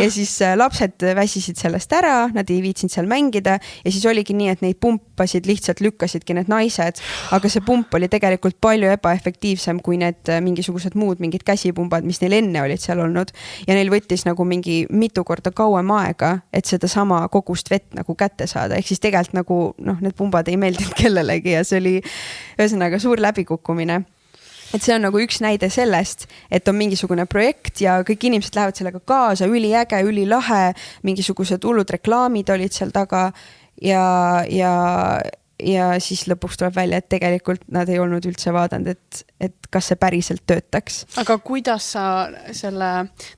Ja siis lapsed väsisid sellest ära, nad ei viitsinud seal mängida ja siis oligi nii, et neid pumpasid lihtsalt lükkasidki need naised, aga see pump oli tegelikult palju ebaefektiivsem kui need mingisugused muud mingid käsipumbad, mis neil enne olid seal olnud ja neil võttis nagu mingi mitu korda kauem aega, et seda sama kogust vett nagu kätte saada, ehk siis tegelikult nagu need pumbad ei meeldinud kellelegi ja see oli ühesõnaga suur läbikukkumine. Et see on nagu üks näide sellest, et on mingisugune projekt ja kõik inimesed lähevad sellega kaasa, üliäge, ülilahe, mingisugused hullud reklaamid olid seal taga ja siis lõpuks tuleb välja, et tegelikult nad ei olnud üldse vaadanud, et kas see päriselt töötaks. Aga kuidas sa selle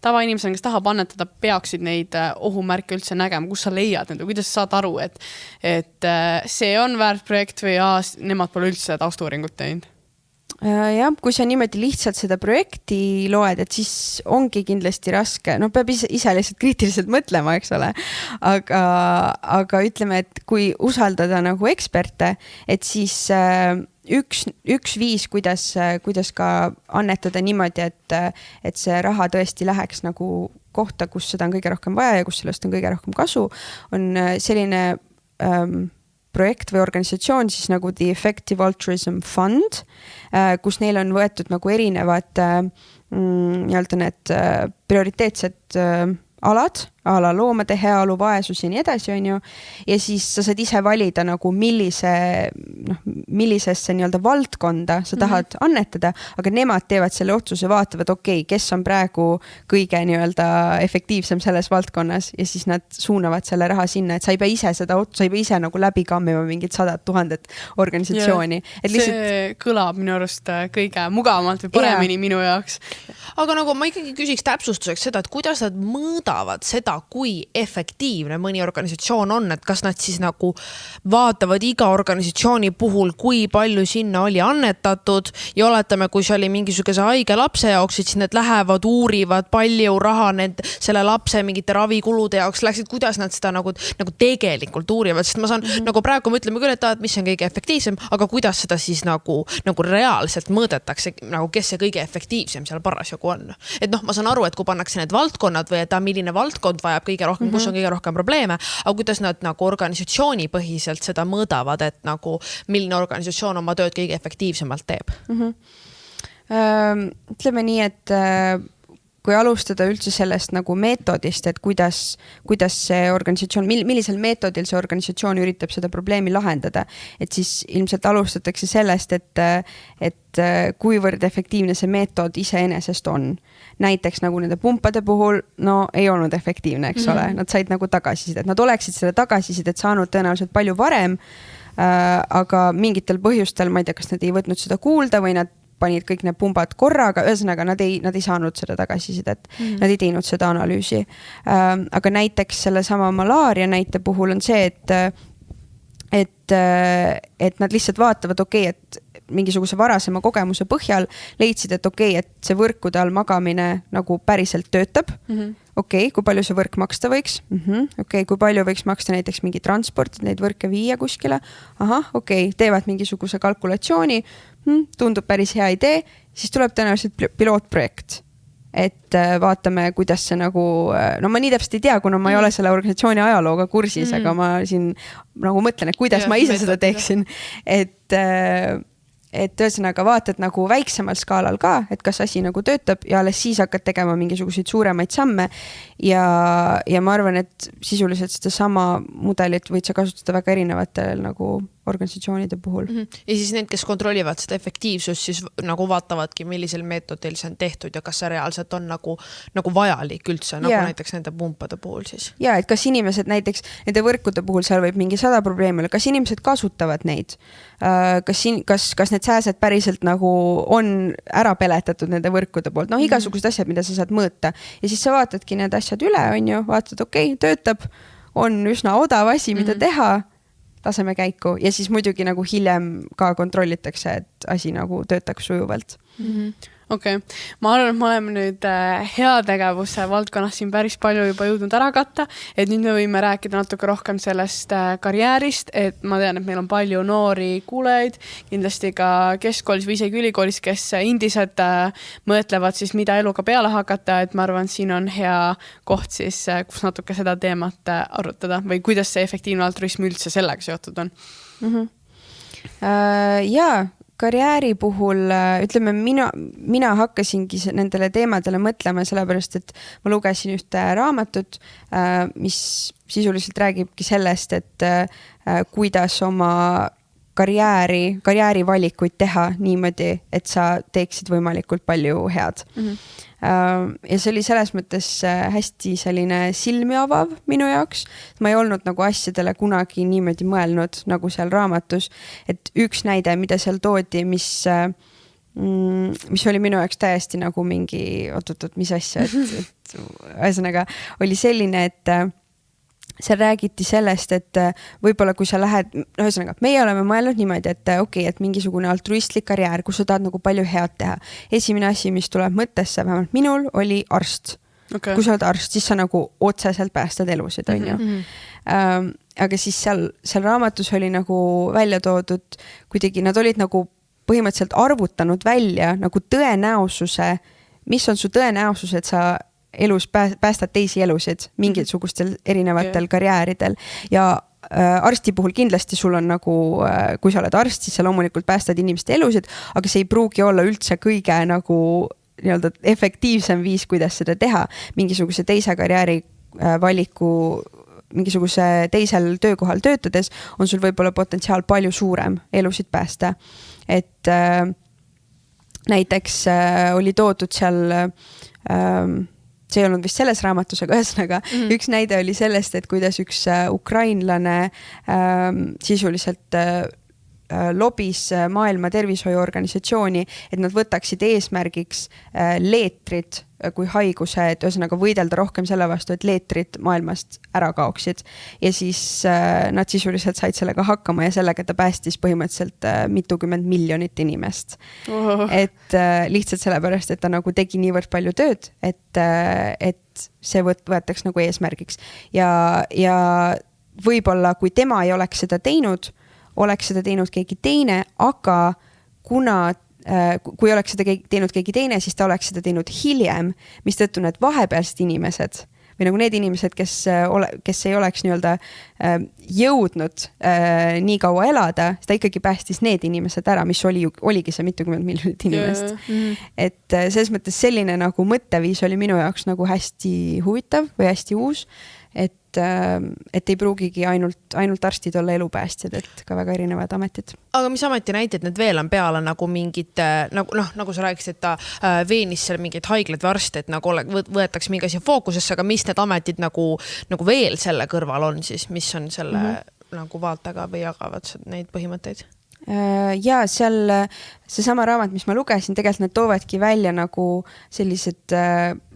tavainimesena, kes tahab annetada, peaksid neid ohumärke üldse nägema? Kus sa leiad need? Kuidas sa saad aru, et see on väärt projekt või nemad pole üldse taustuuringut teinud? Jah, kui sa niimoodi lihtsalt seda projekti loed, et siis ongi kindlasti raske, peab ise lihtsalt kriitiliselt mõtlema, eks ole, aga ütleme, et kui usaldada nagu eksperte, et siis üks viis, kuidas ka annetada niimoodi, et see raha tõesti läheks nagu kohta, kus seda on kõige rohkem vaja ja kus sellest on kõige rohkem kasu, on selline projekt või organisatsioon siis nagu The Effective Altruism Fund, kus neil on võetud nagu erinevad nii-öelda need prioriteetsed alad, ala loomade heaolu, vaesus ja nii edasi, on ju. Ja siis sa saad ise valida nagu millisesse nii-öelda valdkonda sa tahad annetada, aga nemad teevad selle otsuse, vaatavad, kes on praegu kõige nii-öelda efektiivsem selles valdkonnas ja siis nad suunavad selle raha sinna, et sa ei pea ise seda sa ei pea ise nagu läbi kammima mingid 100 000 organisatsiooni. See kõlab minu arust kõige mugavamalt või paremini minu jaoks. Aga nagu ma ikkagi küsiks täpsustuseks seda, et kuidas nad mõõdavad seda, kui efektiivne mõni organisatsioon on, et kas nad siis nagu vaatavad iga organisatsiooni puhul, kui palju sinna oli annetatud ja oletame, kui see oli mingisuguse haige lapse jaoks, et siis need lähevad, uurivad palju raha selle lapse mingite ravikulude jaoks läksid, kuidas nad seda nagu tegelikult uurivad, sest ma saan nagu praegu me ütleme küll, et mis on kõige efektiivsem, aga kuidas seda siis nagu reaalselt mõõdetakse, nagu kes see kõige efektiivsem seal parasjagu on. Et ma saan aru, et kui pannakse need valdkonnad või et milline valdkond vajab kõige rohkem, kus on kõige rohkem probleeme, aga kuidas nad nagu organisatsioonipõhiselt seda mõõdavad, et nagu milline organisatsioon oma tööd kõige efektiivsemalt teeb? Ütleme nii, et kui alustada üldse sellest nagu meetodist, et kuidas see organisatsioon, millisel meetodil see organisatsioon üritab seda probleemi lahendada, et siis ilmselt alustatakse sellest, et kuivõrd efektiivne see meetod iseenesest on. Näiteks nagu nende pumpade puhul, ei olnud efektiivne, eks ole, nad said nagu tagasisidet, nad oleksid seda tagasisidet saanud tõenäoliselt palju varem, aga mingitel põhjustel, ma ei tea, kas nad ei võtnud seda kuulda või nad panid kõik need pumbad korraga, ühesõnaga nad ei saanud seda tagasisidet, nad ei teinud seda analüüsi. Aga näiteks selle sama malaaria näite puhul on see, et nad lihtsalt vaatavad, et mingisuguse varasema kogemuse põhjal leidsid, et et see võrkude all magamine nagu päriselt töötab. Kui palju see võrk maksta võiks? Kui palju võiks maksta näiteks mingi transport, neid võrke viia kuskile? Teevad mingisuguse kalkulatsiooni, tundub päris hea idee, siis tuleb tõenäoliselt pilootprojekt. Et vaatame, kuidas see nagu, ma nii täpselt ei tea, kuna ma ei ole selle organisatsiooni ajalooga kursis, aga ma siin nagu mõtlen, et kuidas ma ise seda teeksin. Et ühesõnaga vaatad nagu väiksemal skaalal ka, et kas asi nagu töötab ja alles siis hakkad tegema mingisuguseid suuremaid samme ja ma arvan, et sisuliselt seda sama mudelit võid sa kasutada väga erinevatel nagu organisatsioonide puhul. Ja siis need, kes kontrollivad seda efektiivsust, siis nagu vaatavadki, millisel meetodil see on tehtud ja kas see reaalselt on nagu vajalik üldse, nagu näiteks nende pumpade puhul siis. Ja, et kas inimesed näiteks nende võrkude puhul seal võib mingi 100 probleemi olla, kas inimesed kasutavad neid? Kas need sääsed päriselt nagu on ära peletatud nende võrkude poolt? Igasugused asjad, mida sa saad mõõta. Ja siis sa vaatadki need asjad üle, on ju, vaatad, töötab, on üsna odav asi, mida teha, laseme käiku ja siis muidugi nagu hiljem ka kontrollitakse, et asi nagu töötaks sujuvalt. Ma arvan, et me oleme nüüd heategevuse valdkonnas siin päris palju juba jõudnud ära katta, et nüüd me võime rääkida natuke rohkem sellest karjäärist, et ma tean, et meil on palju noori kuulejaid, kindlasti ka keskkoolis või isegi ülikoolis, kes indised mõtlevad siis, mida eluga peale hakata, et ma arvan, siin on hea koht siis, kus natuke seda teemat arutada või kuidas see efektiivne altruism üldse sellega seotud on. Jaa, karjääri puhul, ütleme, mina hakkasingi nendele teemadele mõtlema sellepärast, et ma lugesin ühte raamatut, mis sisuliselt räägibki sellest, et kuidas oma karjäärivalikuid teha niimoodi, et sa teeksid võimalikult palju head. Ja see oli selles mõttes hästi selline silmi avav minu jaoks. Ma ei olnud nagu asjadele kunagi niimoodi mõelnud nagu seal raamatus, et üks näide, mida seal toodi, mis oli minu jaoks täiesti nagu mingi, mis asja, et ühesõnaga oli selline, et seal räägiti sellest, et võib-olla kui sa lähed, ühesõnaga, meie oleme mõelnud niimoodi, et mingisugune altruistlik karjäär, kus sa tahad nagu palju head teha. Esimene asi, mis tuleb mõttesse, vähemalt minul, oli arst. Kui sa oled arst, siis sa nagu otseselt päästad elusid, on ju. Aga siis seal raamatus oli nagu välja toodud, kuidagi nad olid nagu põhimõtteliselt arvutanud välja nagu tõenäosuse, mis on su tõenäosus, et sa elus päästad teisi elusid mingisugustel erinevatel karjääridel ja arsti puhul kindlasti sul on nagu, kui sa oled arst, siis sa loomulikult päästad inimeste elusid, aga see ei pruugi olla üldse kõige nagu nii-öelda efektiivsem viis, kuidas seda teha. Mingisuguse teise karjääri valiku, mingisuguse teisel töökohal töötades on sul võib-olla potentsiaal palju suurem elusid päästa. Et näiteks oli toodud seal see ei olnud vist selles raamatus, aga ühesõnaga üks näide oli sellest, et kuidas üks ukrainlane sisuliselt lobis Maailma Tervishoiuorganisatsiooni, et nad võtaksid eesmärgiks leetrid kui haigused, ühesõnaga võidelda rohkem selle vastu, et leetrid maailmast ära kaoksid. Ja siis nad sisuliselt said sellega hakkama ja sellega ta päästis põhimõtteliselt mitukümmend miljonit inimest. Et lihtsalt sellepärast, et ta nagu tegi niivõrd palju tööd, et see võetaks nagu eesmärgiks. Ja võib-olla, kui tema ei oleks seda teinud, oleks seda teinud keegi teine, aga kui oleks seda teinud keegi teine, siis ta oleks seda teinud hiljem, mis tõttu need vahepealsed inimesed või nagu need inimesed, kes ei oleks nii-öelda jõudnud nii kaua elada, siis ta ikkagi päästis need inimesed ära, mis oligi see mitukümmend miljonit inimest. Et selles mõttes selline nagu mõtteviis oli minu jaoks nagu hästi huvitav või hästi uus, et ei pruugigi ainult arstid olla elupäästjad, et ka väga erinevad ametid. Aga mis ametinäited need veel on peale nagu mingid, nagu sa rääkisid, et ta veenis seal mingid haiglad või arste, et nagu võetaks mingi asi fookusesse, aga mis need ametid nagu veel selle kõrval on siis, mis on selle nagu vaatega või jagavad neid põhimõtteid? Ja seal seesama raamat, mis ma lugesin, tegelikult nad toovadki välja nagu sellised,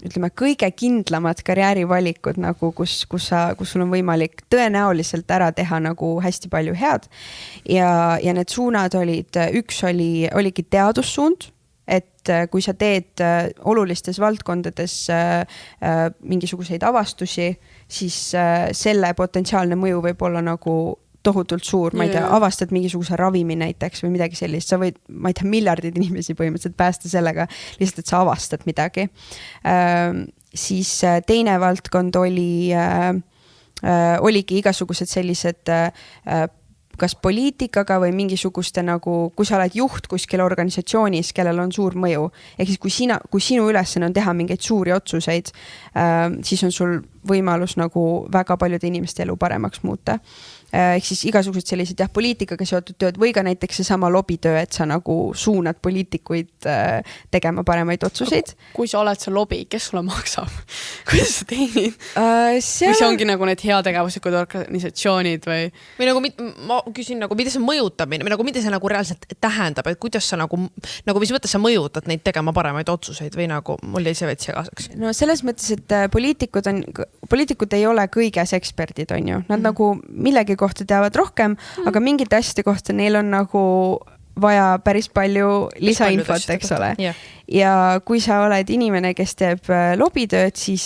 ütleme, kõige kindlamad karjäärivalikud, nagu kus sul on võimalik tõenäoliselt ära teha nagu hästi palju head. Ja need suunad oligi teadussuund, et kui sa teed olulistes valdkondades mingisuguseid avastusi, siis selle potentsiaalne mõju võib olla nagu tohutult suur, ma ei tea, avastad mingisuguse ravimi näiteks või midagi sellist, sa võid, ma ei tea, miljardid inimesi põhimõtteliselt päästa sellega, lihtsalt, et sa avastad midagi. Siis teine valdkond oligi igasugused sellised kas poliitikaga või mingisuguste nagu, kui sa oled juht kuskil organisatsioonis, kellel on suur mõju. Ehk siis kui sinu ülesanne on teha mingeid suuri otsuseid, siis on sul võimalus nagu väga paljude inimeste elu paremaks muuta. Ehk siis igasugused sellised poliitikaga seotud tööd või ka näiteks seesama lobitöö, et sa nagu suunad poliitikuid tegema paremaid otsuseid. Kui sa oled see lobi, kes sulle maksab? Kuidas sa teenid? Või see ongi nagu need heategevuslikud organisatsioonid või nagu, ma küsin nagu, mida see mõjutab või nagu, mida see nagu reaalselt tähendab, et kuidas sa nagu mis mõttes sa mõjutad neid tegema paremaid otsuseid või nagu mul jäi see veits segaseks? No selles mõttes, et poliitikud ei ole kõiges eksperdid, on ju. Nad nagu millegi kohta teavad rohkem, aga mingite asjade kohta neil on nagu vaja päris palju lisainfot, eks ole. Ja kui sa oled inimene, kes teeb lobitööd, siis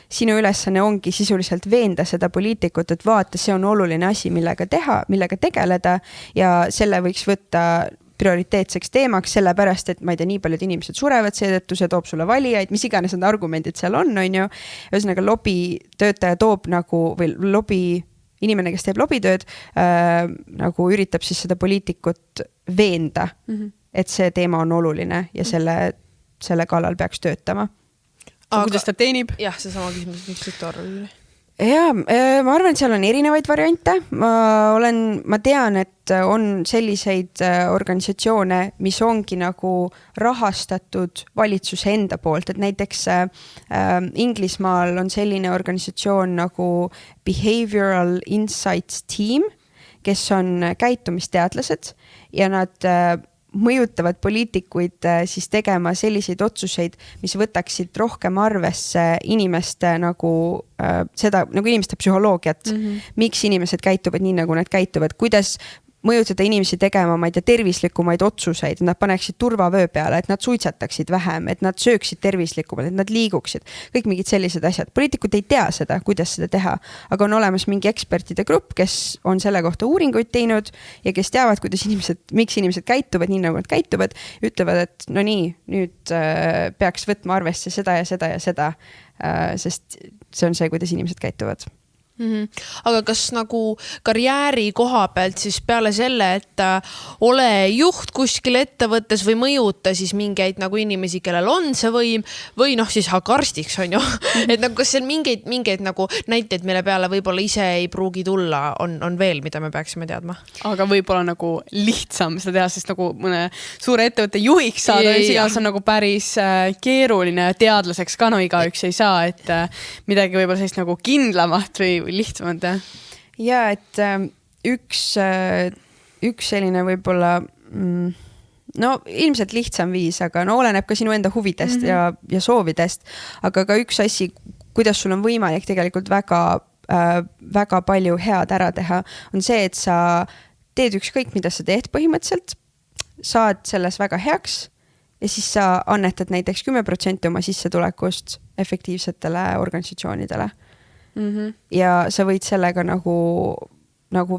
sinu ülesanne ongi sisuliselt veenda seda poliitikut, et vaata, see on oluline asi, millega tegeleda ja selle võiks võtta prioriteetseks teemaks, sellepärast, et ma ei tea, nii paljud inimesed surevad seetõttu, see toob sulle valijaid, mis iganes need argumendid seal on ju. Ühesõnaga, lobitöötaja toob nagu, või inimene, kes teeb lobitööd, nagu üritab siis seda poliitikut veenda, et see teema on oluline ja selle kallal peaks töötama. Aga kuidas ta teenib? Jah, see sama küsimus, miks see arvab? Ja, ma arvan, et seal on erinevaid variante. Ma tean, et on selliseid organisatsioone, mis ongi nagu rahastatud valitsuse enda poolt, et näiteks Inglismaal on selline organisatsioon nagu Behavioral Insights Team, kes on käitumisteadlased ja nad mõjutavad poliitikuid siis tegema selliseid otsuseid, mis võtaksid rohkem arvesse inimeste nagu inimeste psühholoogiat. Miks inimesed käituvad nii, nagu nad käituvad, kuidas mõjutada inimesi tegema, ma ei tea, tervislikumaid otsuseid, et nad paneksid turvavöö peale, et nad suitsetaksid vähem, et nad sööksid tervislikumalt, et nad liiguksid. Kõik mingid sellised asjad. Poliitikud ei tea seda, kuidas seda teha, aga on olemas mingi ekspertide grupp, kes on selle kohta uuringuid teinud ja kes teavad, miks inimesed käituvad nii, nagu nad käituvad, ütlevad, et no nii, nüüd peaks võtma arvesse seda ja seda ja seda, sest see on see, kuidas inimesed käituvad. Aga kas nagu karjääri koha pealt siis peale selle, et ole juht kuskil ettevõttes või mõjuta siis mingeid nagu inimesi, kellel on see võim või siis hakka arstiks, on ju. Et nagu kas seal mingeid nagu näiteid, mille peale võib-olla ise ei pruugi tulla, on veel, mida me peaksime teadma? Aga võib-olla nagu lihtsam seda teha, sest nagu mõne suure ettevõtte juhiks saada, see on nagu päris keeruline teadlaseks ka, igaüks ei saa, et midagi võib-olla sellist nagu kindlamat või lihtsamalt. Ja, et üks üks selline võib-olla no ilmselt lihtsam viis, aga no oleneb ka sinu enda huvidest ja soovidest, aga ka üks asi, kuidas sul on võimalik tegelikult väga palju head ära teha, on see, et sa teed ükskõik, mida sa teed põhimõtteliselt, saad selles väga heaks ja siis sa annetad näiteks 10% oma sissetulekust efektiivsetele organisatsioonidele. Ja sa võid sellega nagu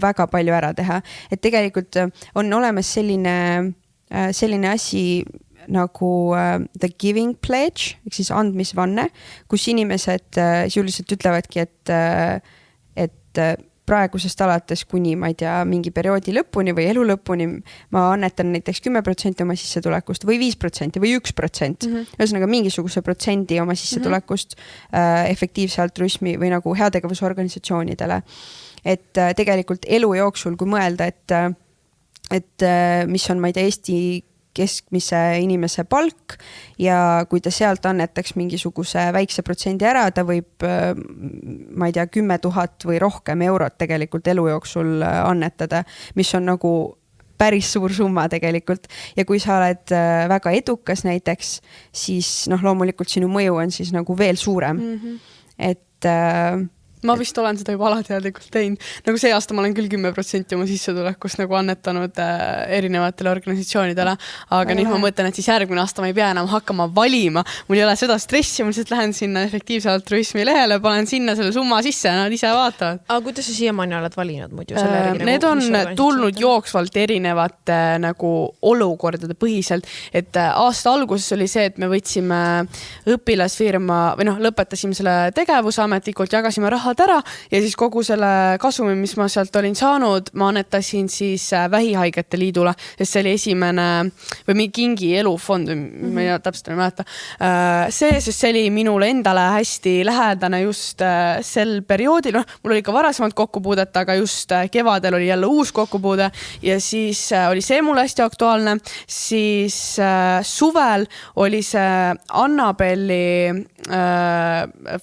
väga palju ära teha. Et tegelikult on olemas selline asi nagu the giving pledge, ehk siis andmisvanne, kus inimesed sisuliselt ütlevadki, et praegusest alates kuni, ma ei tea, mingi perioodi lõpuni või elu lõpuni ma annetan näiteks 10% oma sissetulekust või 5% või 1%. Ühesõnaga mingisuguse protsendi oma sissetulekust efektiivse altruismi või nagu heategevusorganisatsioonidele. Et tegelikult elu jooksul, kui mõelda, et mis on, ma ei tea, Eesti keskmise inimese palk ja kui ta sealt annetaks mingisuguse väikse protsendi ära, ta võib, ma ei tea, 10 000 või rohkem eurot tegelikult elu jooksul annetada, mis on nagu päris suur summa tegelikult. Ja kui sa oled väga edukas näiteks, siis loomulikult sinu mõju on siis nagu veel suurem. Et ma vist olen seda juba alateadlikult teinud. Nagu see aasta ma olen küll 10% oma sissetulekust nagu annetanud erinevatele organisatsioonidele, aga nüüd ma mõtlen, et siis järgmine aasta ma ei pea enam hakkama valima. Mul ei ole seda stressi, ma lihtsalt lähen sinna efektiivse altruismi lehele, panen sinna selle summa sisse ja nad ise vaatavad. Aga kuidas sa siiamaani oled valinud muidu? Need on tulnud jooksvalt erinevate nagu olukordade põhiselt, et aasta alguses oli see, et me võtsime õpilasfirma või lõpetasime selle tegevuse ametlikult, jagasime raha ära ja siis kogu selle kasumi, mis ma sealt olin saanud, ma annetasin siis Vähihaigete Liidule, sest see oli esimene või mingi elufond, ma ei täpselt ei mäleta. Sest see oli minule endale hästi lähedane just sel perioodil. Mul oli ka varasemalt kokkupuudet, aga just kevadel oli jälle uus kokkupuude ja siis oli see mulle hästi aktuaalne. Siis suvel oli see Annabelli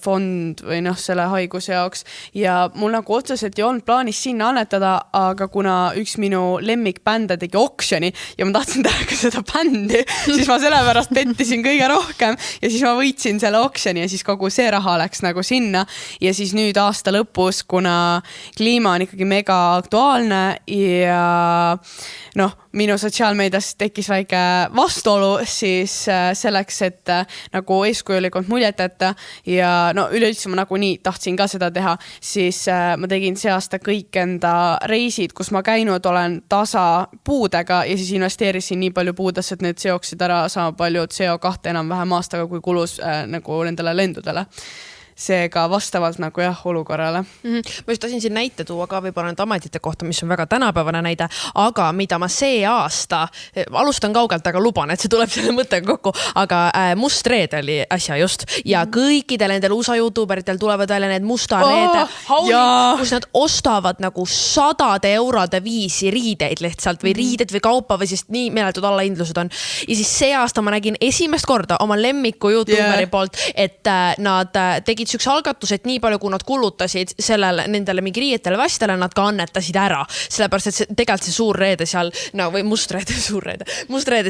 fond või selle haiguse jaoks ja mul nagu otseselt ei olnud plaanis sinna annetada, aga kuna üks minu lemmikbände tegi oksjoni ja ma tahtsin teha ka seda bändi, siis ma sellepärast pettisin kõige rohkem ja siis ma võitsin selle oksjoni ja siis kogu see raha läks nagu sinna ja siis nüüd aasta lõpus, kuna kliima on ikkagi mega aktuaalne ja minu sotsiaalmeedias tekkis väike vastuolu, siis selleks, et nagu eeskujulikult muljet jätta ja üleüldse ma nagu nii tahtsin ka seda teha, siis ma tegin see aasta kõik enda reisid, kus ma käinud olen tasa puudega ja siis investeerisin nii palju puudesse, et need seoksid ära sama palju CO2 enam-vähem aastaga, kui kulus nagu nendele lendudele. Seega vastavalt nagu olukorrale. Ma just tahtsin siin näite tuua ka võib-olla need ametite kohta, mis on väga tänapäevane näide, aga mida ma see aasta, alustan kaugelt, aga luban, et see tuleb selle mõttega kokku, aga Must reede oli asja just ja kõikidel nendel USA YouTuberitel tulevad välja need musta reede haulid, kus nad ostavad nagu 100 eurode viisi riideid lihtsalt või riided või kaupa või siis nii meeletud allahindlused on. Ja siis see aasta ma nägin esimest korda oma lemmiku YouTuberi poolt, et nad tegid üks algatus, et nii palju, kui nad kulutasid nendele mingi riietele vastele, nad ka annetasid ära. Sellepärast, et tegelikult see suur reede seal, või must reede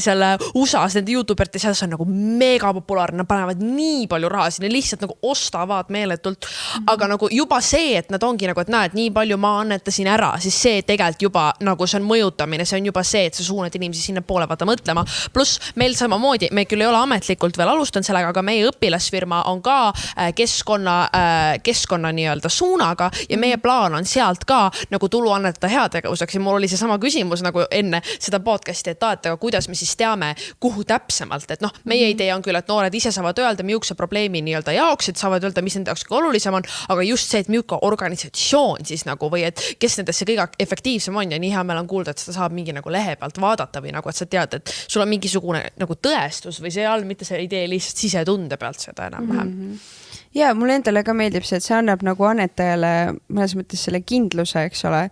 seal USA-s, nende YouTuberite seas on nagu mega populaarne, nad panevad nii palju raha, sinne lihtsalt nagu ostavad meeletult. Aga nagu juba see, et nad ongi nagu, et näed, nii palju ma annetasin ära, siis see tegelikult juba nagu see on mõjutamine, see on juba see, et sa suunad inimesi sinna poole vaata mõtlema. Pluss meil samamoodi, me küll ei ole ametlikult veel alustanud sellega, aga meie õpilasfirma on ka keskkonna nii-öelda suunaga ja meie plaan on sealt ka nagu tulu annetada heategevuseks ja mul oli see sama küsimus nagu enne seda podcasti, et aga kuidas me siis teame, kuhu täpsemalt, et meie idee on küll, et noored ise saavad öelda, milline probleemi nii-öelda jaoks, et saavad öelda, mis nende jaoks olulisem on, aga just see, et milline organisatsioon siis nagu või et kes nendesse kõige efektiivsem on ja nii hea meil on kuulda, et seda saab mingi nagu lehe pealt vaadata või nagu, et sa tead, et sul on mingisugune nagu tõestus või see all mitte see idee lihtsalt sisetunde pealt seda enam-vähem. ja mulle endale ka meeldib see, et see annab nagu annetajale mõnes mõttes selle kindluse, eks ole,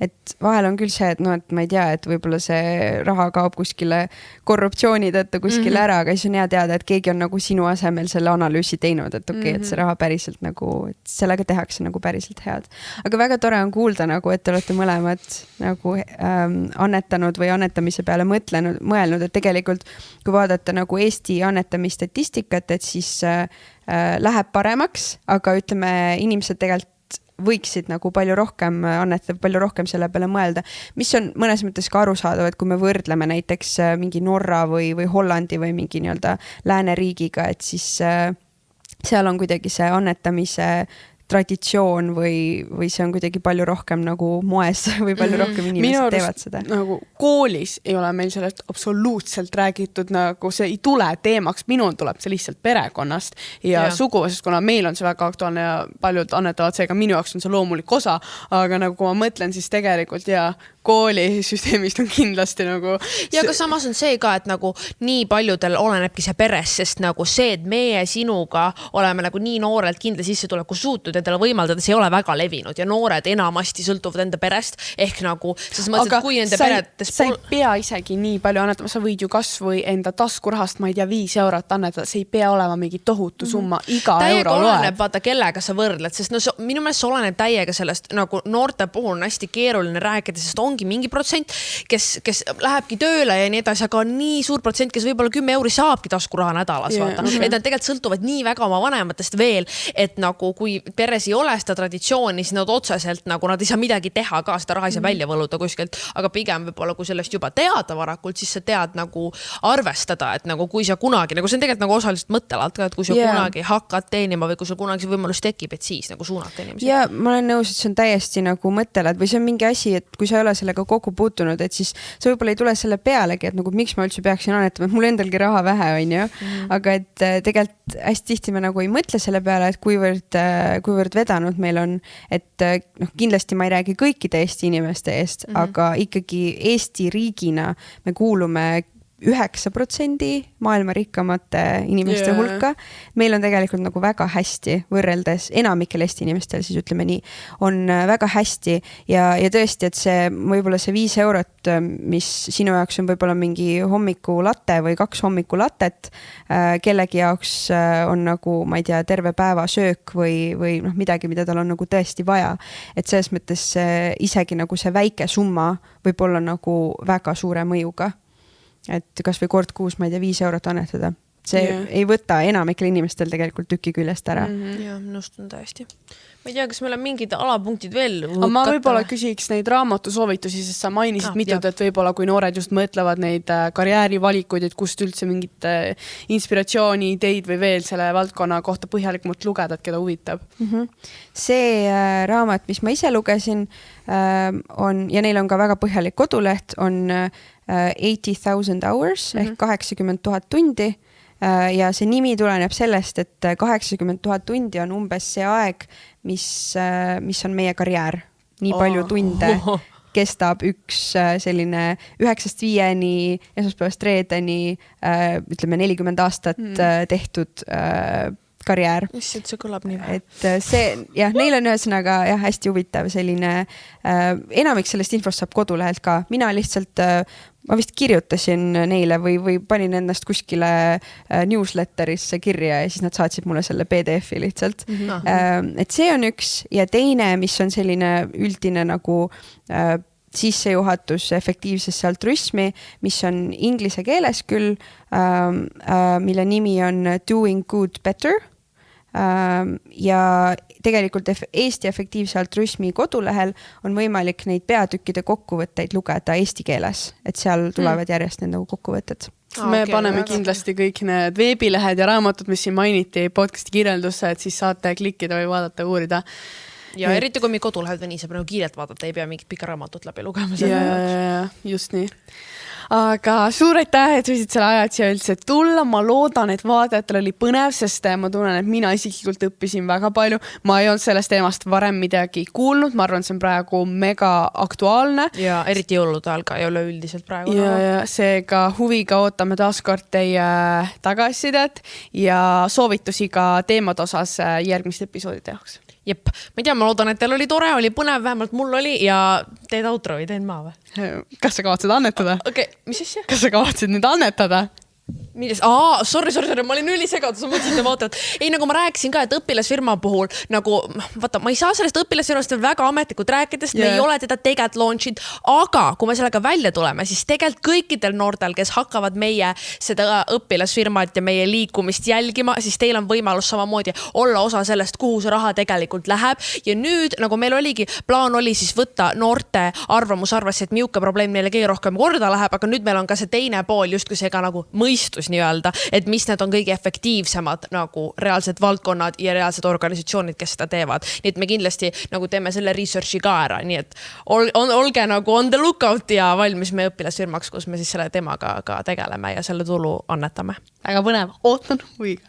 et vahel on küll see, et et ma ei tea, et võib-olla see raha kaob kuskile korruptsiooni tõttu kuskile ära, aga siis on hea teada, et keegi on nagu sinu asemel selle analüüsi teinud, et okei, et see raha päriselt nagu, et sellega tehakse nagu päriselt head. Aga väga tore on kuulda nagu, et te olete mõlemad nagu annetanud või annetamise peale mõelnud, et tegelikult kui vaadata nagu Eesti annetamisstatistikat, et siis läheb paremaks, aga ütleme, inimesed tegelikult võiksid nagu palju rohkem annetada, palju rohkem selle peale mõelda, mis on mõnes mõttes ka arusaadav, et kui me võrdleme näiteks mingi Norra või Hollandi või mingi nii-öelda lääneriigiga, et siis seal on kuidagi see annetamise traditsioon või see on kuidagi palju rohkem nagu moes või palju rohkem inimesed teevad seda. Nagu koolis ei ole meil sellest absoluutselt räägitud, nagu see ei tule teemaks, minul tuleb see lihtsalt perekonnast ja suguvõsest, kuna meil on see väga aktuaalne ja paljud annetavad seega minu jaoks on see loomulik osa, aga nagu kui ma mõtlen, siis tegelikult koolisüsteemist on kindlasti nagu... Ja aga samas on see ka, et nagu nii paljudel olenebki see peres, sest nagu see, et meie sinuga oleme nagu nii noorelt kindla sissetuleku suutud endale võimaldada, see ei ole väga levinud ja noored enamasti sõltuvad enda perest ehk nagu, ses mõttes, et kui enda peredes... Sa ei pea isegi nii palju annetama, sa võid ju kasvõi enda taskurahast, ma ei tea, 5 eurot annetada, see ei pea olema mingi tohutu summa, iga euro loeb. Vaata, kellega sa võrdled, sest no, minu meelest see oleneb täiega sellest, nagu noorte puhul on hästi keeruline rääkida, sest ongi mingi protsent, kes lähebki tööle ja nii edasi, aga on nii suur protsent, kes võib-olla 10 euri saabki taskuraha nädalas, vaata. Et nad tegelikult sõltuvad nii väga oma vanematest veel, et nagu kui peres ei ole seda traditsiooni, siis nad otseselt nagu nad ei saa midagi teha ka, seda raha ei saa välja võluda kuskilt, aga pigem võib-olla kui sellest juba teada varakult, siis sa tead nagu arvestada, et nagu kui sa kunagi, nagu see on tegelikult nagu osaliselt mõttelaalt ka, et kui sa kunagi hakkad teenima või kui sul kunagi see võimalus tekib, et siis nagu suunata inimesi. Ja ma olen nõus, et see on täiesti nagu mõttelaad või see on mingi asi, et kui sa ei ole sellega kokku puutunud, et siis sa võib-olla ei tule selle pealegi, et nagu miks ma üldse peaksin annetama, et mul endalgi raha vähe on ju, aga et tegelikult hästi tihti me nagu ei mõtle selle peale, et kuivõrd vedanud meil on, et kindlasti ma ei räägi kõikide Eesti inimeste eest, aga ikkagi Eesti riigina me kuulume 9% maailma rikkamate inimeste hulka. Meil on tegelikult nagu väga hästi võrreldes enamikel Eesti inimestel, siis ütleme nii, on väga hästi ja tõesti, et see võib-olla see 5 eurot, mis sinu jaoks on võib-olla mingi hommikulatte või 2 hommikulatet, kellegi jaoks on nagu, ma ei tea, terve päeva söök või midagi, mida tal on nagu tõesti vaja. Et selles mõttes isegi nagu see väike summa võib olla nagu väga suure mõjuga. Et kas või kord kuus, ma ei tea, 5 eurot annetada. See ei võta enamikel inimestel tegelikult tüki küljest ära. Ja, nõustun täiesti. Ma ei tea, kas meil on mingid alapunktid veel? Ma võib-olla küsiks neid raamatusoovitusi, sest sa mainisid mitut, et võib-olla kui noored just mõtlevad neid karjäärivalikuid, et kust üldse mingit inspiratsiooni, ideid või veel selle valdkonna kohta põhjalikumalt lugeda, et keda huvitab. See raamat, mis ma ise lugesin, on, ja neil on ka väga põhjalik koduleht, on 80,000 hours ehk 80 000 tundi ja see nimi tuleneb sellest, et 80 000 tundi on umbes see aeg, mis on meie karjäär. Nii palju tunde kestab üks selline 9-5 esmaspäevast reedeni, ütleme 40 aastat tehtud karjäär. Issand, see kõlab nii vähe. Et see, neil on ühesõnaga hästi huvitav selline, enamik sellest infost saab kodulehelt ka. Mina lihtsalt, ma vist kirjutasin neile või panin ennast kuskile newsletterisse kirja ja siis nad saatsid mulle selle PDF-i lihtsalt. Et see on üks ja teine, mis on selline üldine nagu sissejuhatus efektiivsesse altruismi, mis on inglise keeles küll, mille nimi on Doing Good Better. Ja tegelikult Eesti efektiivse altruismi kodulehel on võimalik neid peatükkide kokkuvõtteid lugeda eesti keeles, et seal tulevad järjest need nagu kokkuvõtted. Me paneme kindlasti kõik need veebilehed ja raamatud, mis siin mainiti podcasti kirjeldusse, et siis saate klikkida või vaadata, uurida. Ja eriti kui mi kodulehed või nii, saab nagu kiirelt vaadata, ei pea mingit pika raamatut läbi lugema. Ja, just nii. aga suur aitäh, et võisid selle aja, et siia üldse tulla. Ma loodan, et vaadajatel oli põnev, sest ma tunnen, et mina isiklikult õppisin väga palju. Ma ei olnud sellest teemast varem midagi kuulnud. Ma arvan, see on praegu mega aktuaalne. Ja eriti jõulude ajal ka ei ole üldiselt praegu. Ja seega huviga ootame taaskord teie tagasisidet ja soovitusi ka teemade osas järgmiste episoodide jaoks. Jep, ma ei tea, ma loodan, et teil oli tore, oli põnev, vähemalt mul oli ja teed outro või teen ma või? Kas sa kavatsed annetada? Okei, mis asja? Kas sa kavatsed nüüd annetada? Milles? Sorry, ma olin ülisegadus, ma mõtlesin, et te vaatavad. Ei, nagu ma rääkisin ka, et õpilasfirma puhul nagu, vaata, ma ei saa sellest õpilasfirmast väga ametlikult rääkidest, me ei ole teda tegelikult launchid, aga kui me sellega välja tuleme, siis tegelikult kõikidel noortel, kes hakkavad meie seda õpilasfirmat ja meie liikumist jälgima, siis teil on võimalus samamoodi olla osa sellest, kuhu see raha tegelikult läheb. Ja nüüd, nagu meil oligi, plaan oli siis võtta noorte arvamus arvasse, et miuke probleem neile kõige rohkem korda läheb, aga nüüd meil on ka see teine pool, justkui see ka nagu mõistus nii-öelda, et mis need on kõige efektiivsemad nagu reaalsed valdkonnad ja reaalsed organisatsioonid, kes seda teevad. Nii et me kindlasti nagu teeme selle researchi ka ära, nii et olge nagu on the lookout ja valmis me õpilasfirmaks, kus me siis selle teemaga ka tegeleme ja selle tulu annetame. Väga põnev, ootan huviga.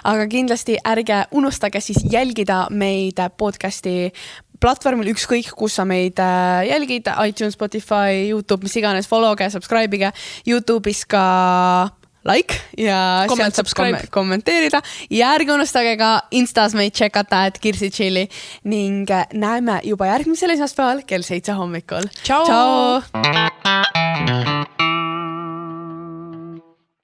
Aga kindlasti ärge unustage siis jälgida meid podcasti platvormil ükskõik, kus sa meid jälgid, iTunes, Spotify, YouTube, mis iganes, followge, subscribe'ige, YouTube'is ka like ja sealt saab kommenteerida ja ärge unustage ka Instas meid checkata, et Kirsi Chili ning näeme juba järgmisel esmaspäeval kell 7 hommikul. Ciao!